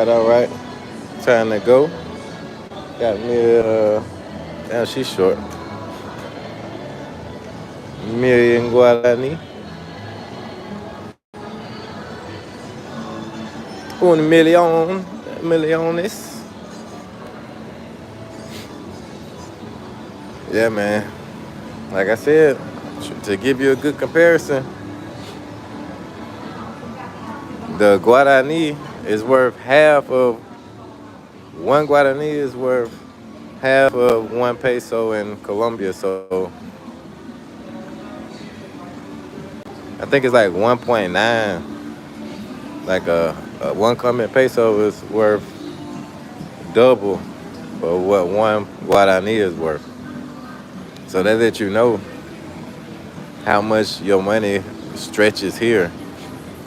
A: All right. Time to go. Got me damn, she's short. Million Guarani. Un million. Milliones. Yeah, man. Like I said, to give you a good comparison, the Guarani is worth half of one Guarani is worth half of 1 peso in Colombia. So I think it's like 1.9. Like a 1 peso is worth double for what one Guarani is worth. So that lets you know how much your money stretches here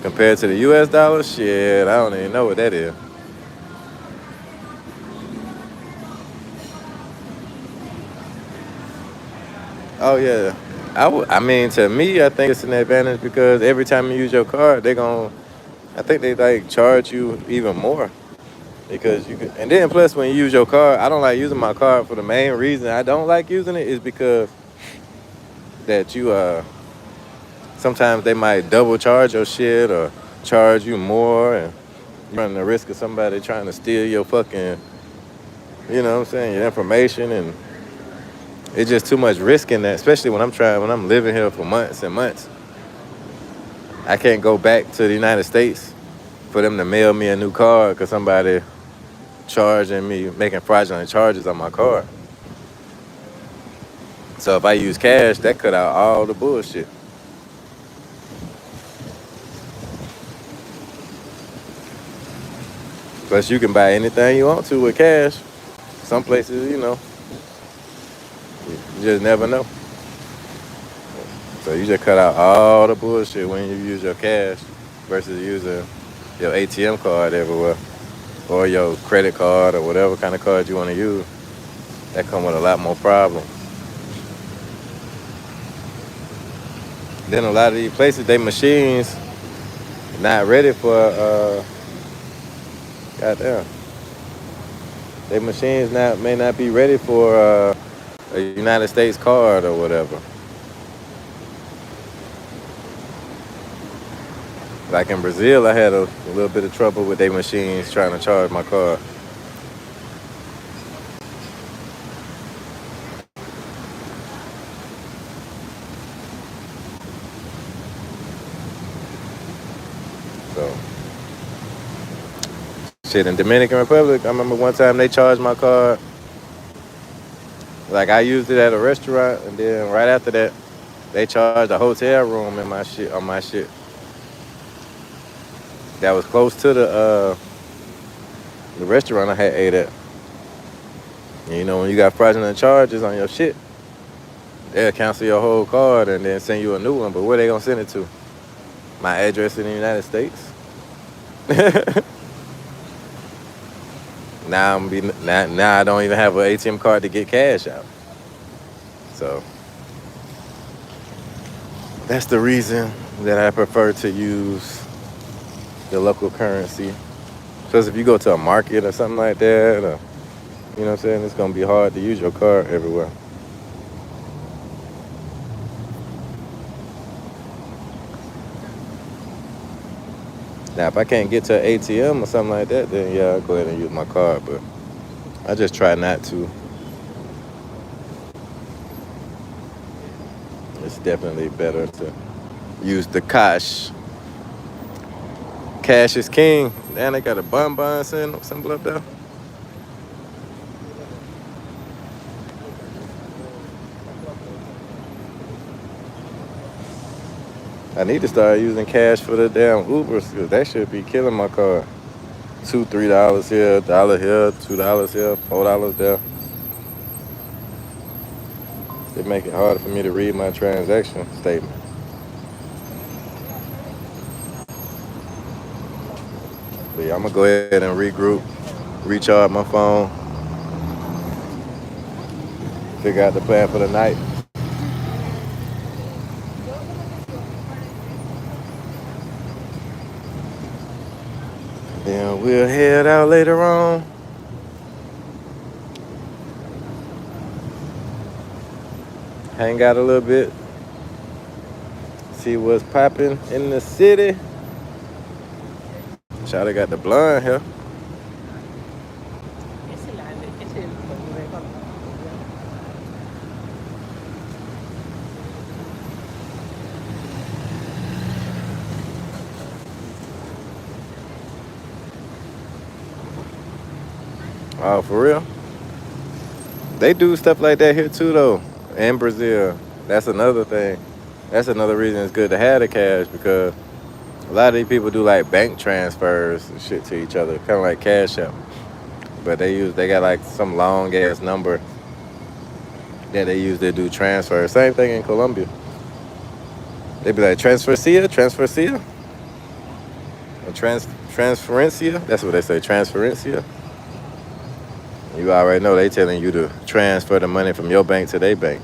A: compared to the U.S. dollar. Shit, I don't even know what that is. Oh yeah, I mean, to me, I think it's an advantage because every time you use your card, I think they like charge you even more. because you can. And then plus, when you use your card, I don't like using my card for the main reason I don't like using it is because that you sometimes they might double charge your shit or charge you more, and you run the risk of somebody trying to steal your fucking, you know what I'm saying, your information, and it's just too much risk in that, especially when I'm living here for months and months. I can't go back to the United States for them to mail me a new card because somebody charging me, making fraudulent charges on my card. So if I use cash, that cut out all the bullshit. Plus, you can buy anything you want to with cash. Some places, you know, you just never know. So you just cut out all the bullshit when you use your cash versus using your ATM card everywhere or your credit card or whatever kind of card you want to use. That come with a lot more problems. Then a lot of these places, they machines not ready for goddamn. They machines may not be ready for a United States card or whatever. Like in Brazil, I had a little bit of trouble with their machines trying to charge my card. So, shit, in Dominican Republic, I remember one time they charged my card. Like I used it at a restaurant, and then right after that, they charged a hotel room in my shit on my shit. That was close to the restaurant I had ate at. And you know, when you got fraudulent charges on your shit, they'll cancel your whole card and then send you a new one. But where they gonna send it to? My address in the United States. Now I don't even have an ATM card to get cash out. So that's the reason that I prefer to use the local currency. Because if you go to a market or something like that, or, you know what I'm saying, it's gonna be hard to use your card everywhere. Now, if I can't get to an ATM or something like that, then yeah, I'll go ahead and use my card. But I just try not to. It's definitely better to use the cash. Cash is king. And they got a bun symbol up there. I need to start using cash for the damn Ubers, because that should be killing my card. $2, $3 here, $1 here, $2 here, $4 there. It make it harder for me to read my transaction statement. But yeah, I'm gonna go ahead and regroup, recharge my phone, figure out the plan for the night. Then we'll head out later on. Hang out a little bit. See what's popping in the city. Shawty got the blonde here. Oh, for real? They do stuff like that here too, though. In Brazil. That's another thing. That's another reason it's good to have the cash, because a lot of these people do like bank transfers and shit to each other, kind of like Cash App. But they got like some long ass number that they use to do transfers. Same thing in Colombia. They be like transferencia, or transferencia. That's what they say, transferencia. You already know they telling you to transfer the money from your bank to their bank.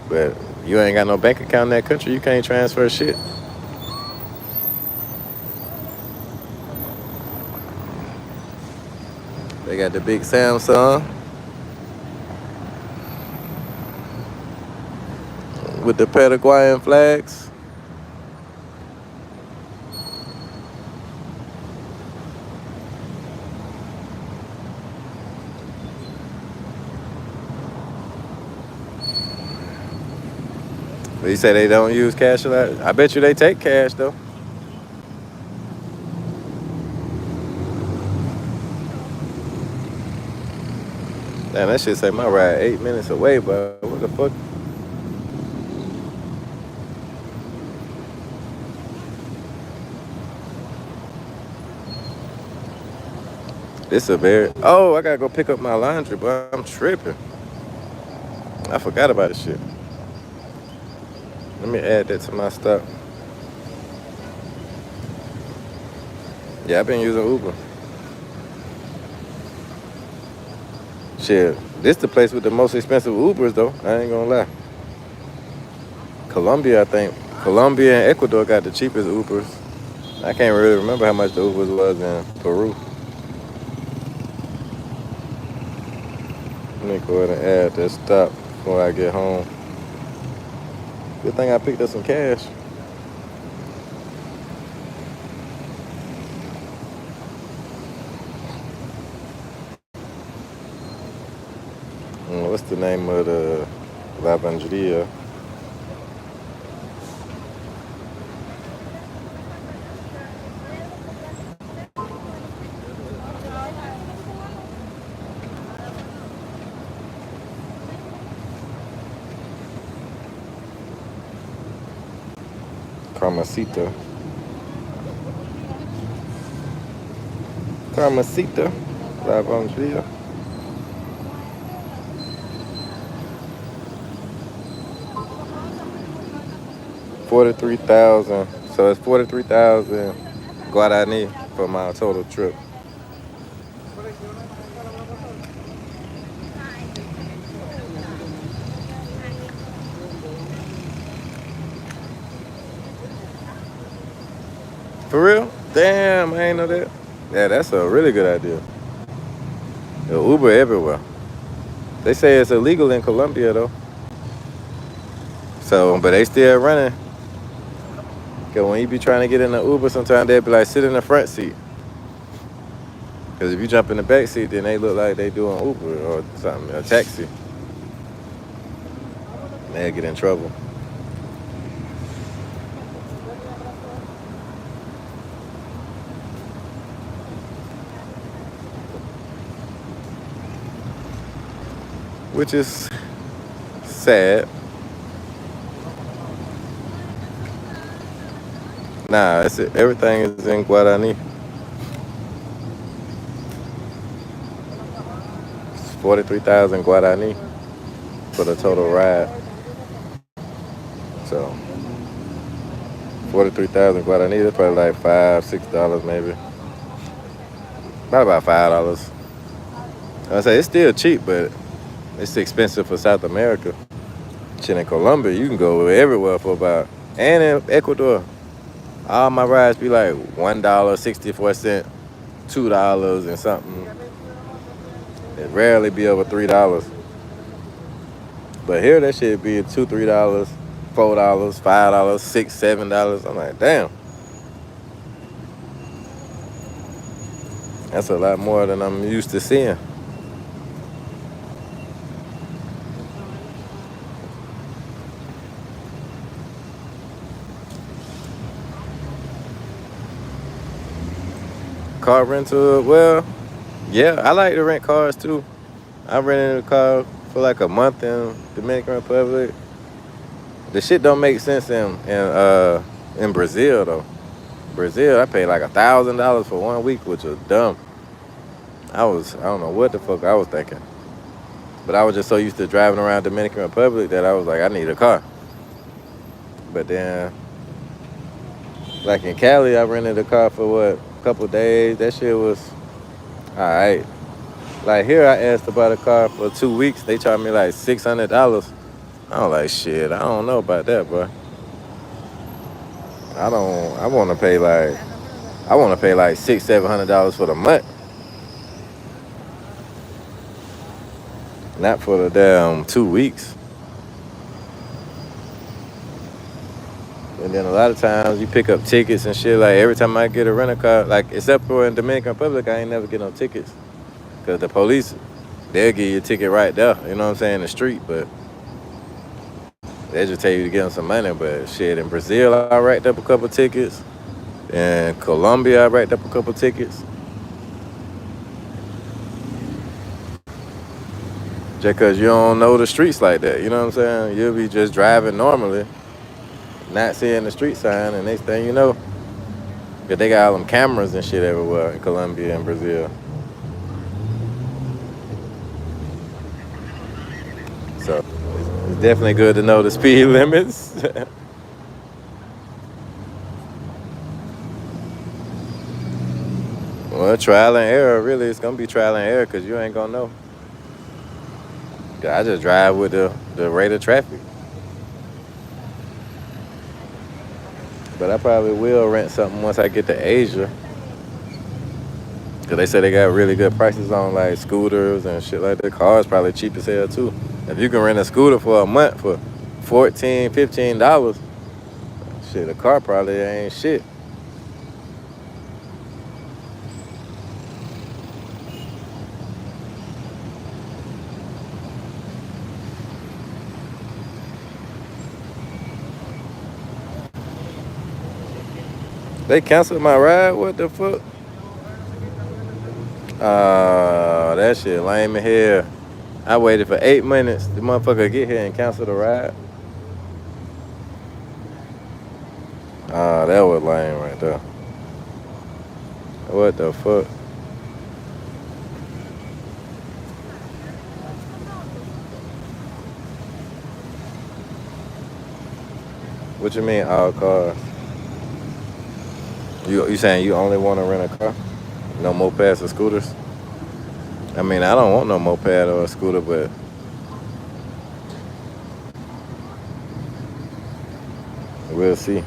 A: But you ain't got no bank account in that country, you can't transfer shit. They got the big Samsung with the Paraguayan flags. But you say they don't use cash a lot? I bet you they take cash though. Damn, that shit say my ride 8 minutes away, but what the fuck? This a very. Oh, I gotta go pick up my laundry, but I'm tripping. I forgot about this shit. Let me add that to my stop. Yeah, I've been using Uber. Shit, this the place with the most expensive Ubers though. I ain't gonna lie. Colombia, I think. Colombia and Ecuador got the cheapest Ubers. I can't really remember how much the Ubers was in Peru. Let me go ahead and add that stop before I get home. Good thing I picked up some cash. What's the name of the lavanderia? Carmesita. Carmesita lavanderia. $43,000. So it's 43,000 Guarani for my total trip. For real? Damn, I ain't know that. Yeah, that's a really good idea. The Uber everywhere. They say it's illegal in Colombia though. So, but they still running. Cause when you be trying to get in the Uber, sometimes they'll be like, sit in the front seat. Cause if you jump in the back seat, then they look like they doing Uber or something, a taxi. They'll get in trouble. Which is sad. Nah, everything is in Guarani. It's 43,000 Guarani for the total ride. So 43,000 Guarani, that's probably like $5-6 maybe. Probably about $5. I say it's still cheap, but it's expensive for South America. Shit, in Colombia, you can go everywhere for about, and in Ecuador, all my rides be like $1.64, $2 and something. It rarely be over $3. But here that shit be $2, $3, $4, $5, $6, $7. I'm like, damn. That's a lot more than I'm used to seeing. Car rental, well, yeah, I like to rent cars too. I rented a car for like a month in Dominican Republic. The shit don't make sense in Brazil though. Brazil, I paid like $1,000 for 1 week, which was dumb. I don't know what the fuck I was thinking. But I was just so used to driving around Dominican Republic that I was like, I need a car. But then, like in Cali, I rented a car for what, a couple days. That shit was all right. Like here, I asked about a car for 2 weeks. They charged me like $600. I was like, shit, I don't know about that, bro. I want to pay like $600-$700 for the month. Not for the damn 2 weeks. And then a lot of times you pick up tickets and shit. Like every time I get a rental car, like except for in Dominican Republic, I ain't never get no tickets. Cause the police, they'll give you a ticket right there. You know what I'm saying? In the street, but they just tell you to get them some money. But shit, in Brazil, I racked up a couple tickets. In Colombia, I racked up a couple tickets. Just cause you don't know the streets like that. You know what I'm saying? You'll be just driving normally, not seeing the street sign, and next thing you know, cause they got all them cameras and shit everywhere in Colombia and Brazil. So it's definitely good to know the speed limits. Well, trial and error, really, it's gonna be trial and error because you ain't gonna know. 'Cause I just drive with the rate of traffic. But I probably will rent something once I get to Asia. Because they say they got really good prices on like scooters and shit like that. Cars probably cheap as hell too. If you can rent a scooter for a month for $14, $15, shit, a car probably ain't shit. They canceled my ride? What the fuck? That shit lame as hell. I waited for 8 minutes. The motherfucker get here and cancel the ride. That was lame right there. What the fuck? What you mean all cars? You saying you only want to rent a car? No mopeds or scooters? I mean, I don't want no moped or a scooter, but we'll see.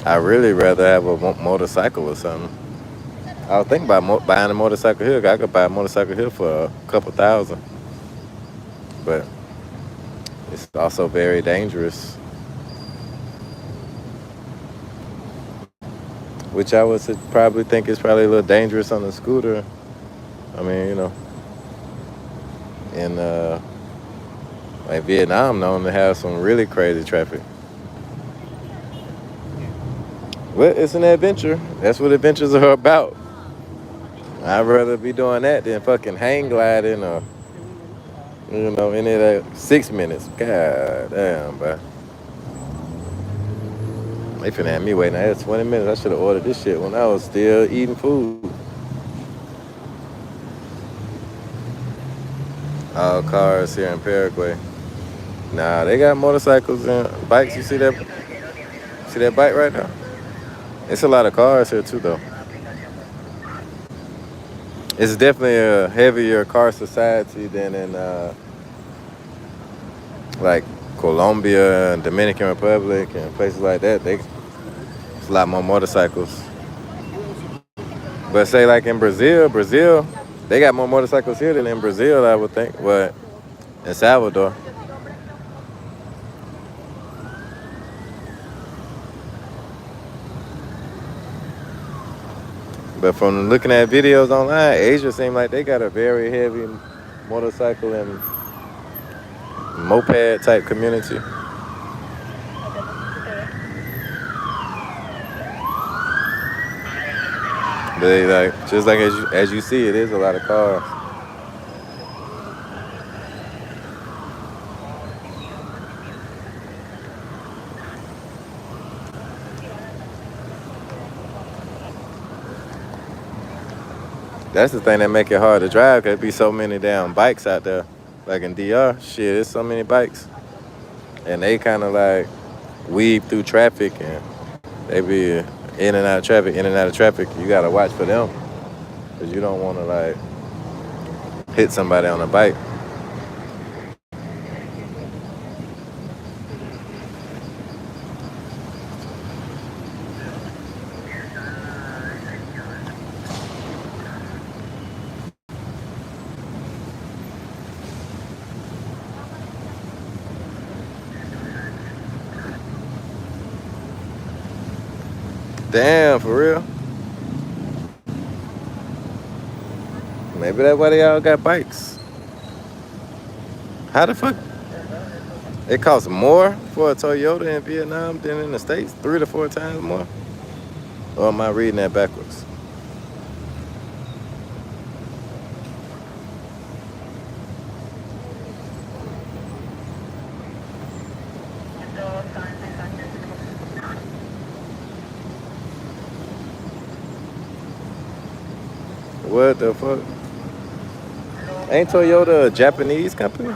A: I really rather have a motorcycle or something. I was thinking about buying a motorcycle here. I could buy a motorcycle here for a couple thousand, but it's also very dangerous. Which I would probably think is probably a little dangerous on a scooter. I mean, you know, in like Vietnam, known to have some really crazy traffic. Well, it's an adventure. That's what adventures are about. I'd rather be doing that than fucking hang gliding or, you know, any of that 6 minutes. God damn, bro. They finna have me waiting. I had 20 minutes. I should have ordered this shit when I was still eating food. All cars here in Paraguay. Nah, they got motorcycles and bikes. You see that? See that bike right now? It's a lot of cars here too, though. It's definitely a heavier car society than in like Colombia and Dominican Republic and places like that. It's a lot more motorcycles. But say like in Brazil, they got more motorcycles here than in Brazil, I would think. But in Salvador. But from looking at videos online, Asia seems like they got a very heavy motorcycle and moped type community. But they like just like as you see, it is a lot of cars. That's the thing that make it hard to drive, cause there be so many damn bikes out there. Like in DR, shit, there's so many bikes. And they kind of like weave through traffic and they be in and out of traffic, in and out of traffic. You gotta watch for them. Cause you don't wanna like hit somebody on a bike. Damn, for real? Maybe that's why they all got bikes. How the fuck? It costs more for a Toyota in Vietnam than in the States? 3 to 4 times more? Or am I reading that backwards? What the fuck? Ain't Toyota a Japanese company?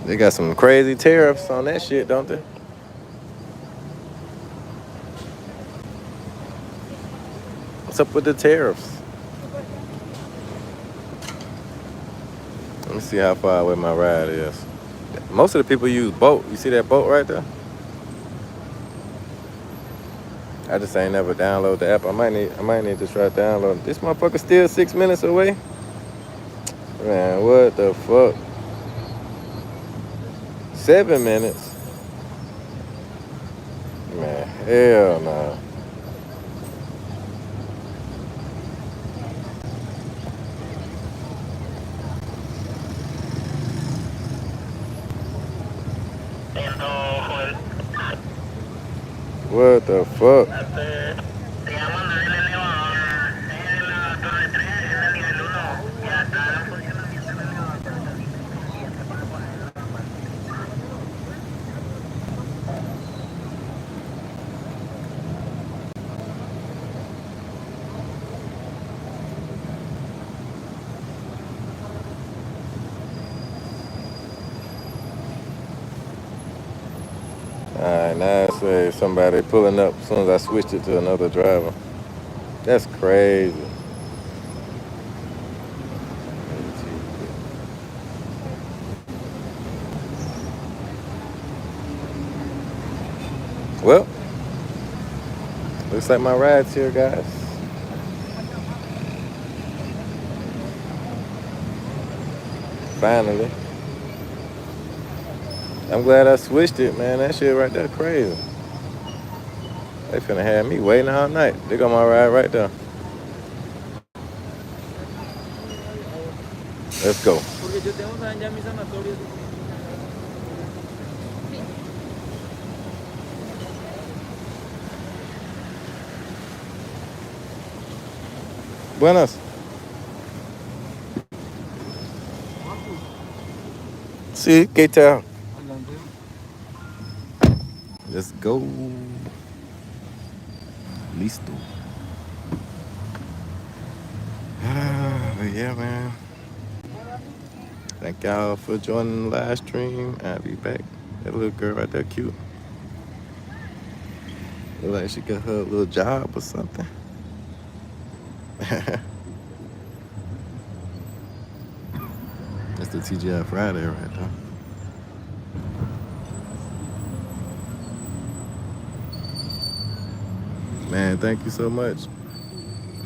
A: They got some crazy tariffs on that shit, don't they? What's up with the tariffs? Let me see how far away my ride is. Most of the people use boat. You see that boat right there? I just ain't never download the app. I might need to try to download it. This motherfucker still 6 minutes away? Man, what the fuck? 7 minutes? Man, hell no. What the fuck? Alright, now it says somebody pulling up as soon as I switched it to another driver. That's crazy. Well, looks like my ride's here, guys. Finally. I'm glad I switched it, man. That shit right there crazy. They finna have me waiting all night. They got my ride right there. Let's go. Buenas. Sí, ¿qué tal? Let's go. Listo. But yeah, man. Thank y'all for joining the live stream. I'll be back. That little girl right there, cute. Look like she got her little job or something. That's the TGI Friday right there. Man, thank you so much.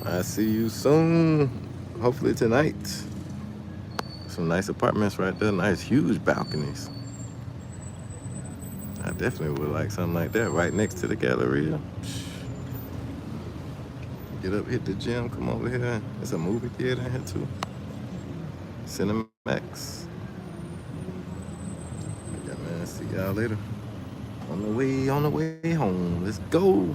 A: I'll see you soon. Hopefully tonight. Some nice apartments right there. Nice, huge balconies. I definitely would like something like that right next to the Galleria. Get up, hit the gym, come over here. There's a movie theater in here too. Cinemax. Yeah, man, see y'all later. On the way home. Let's go.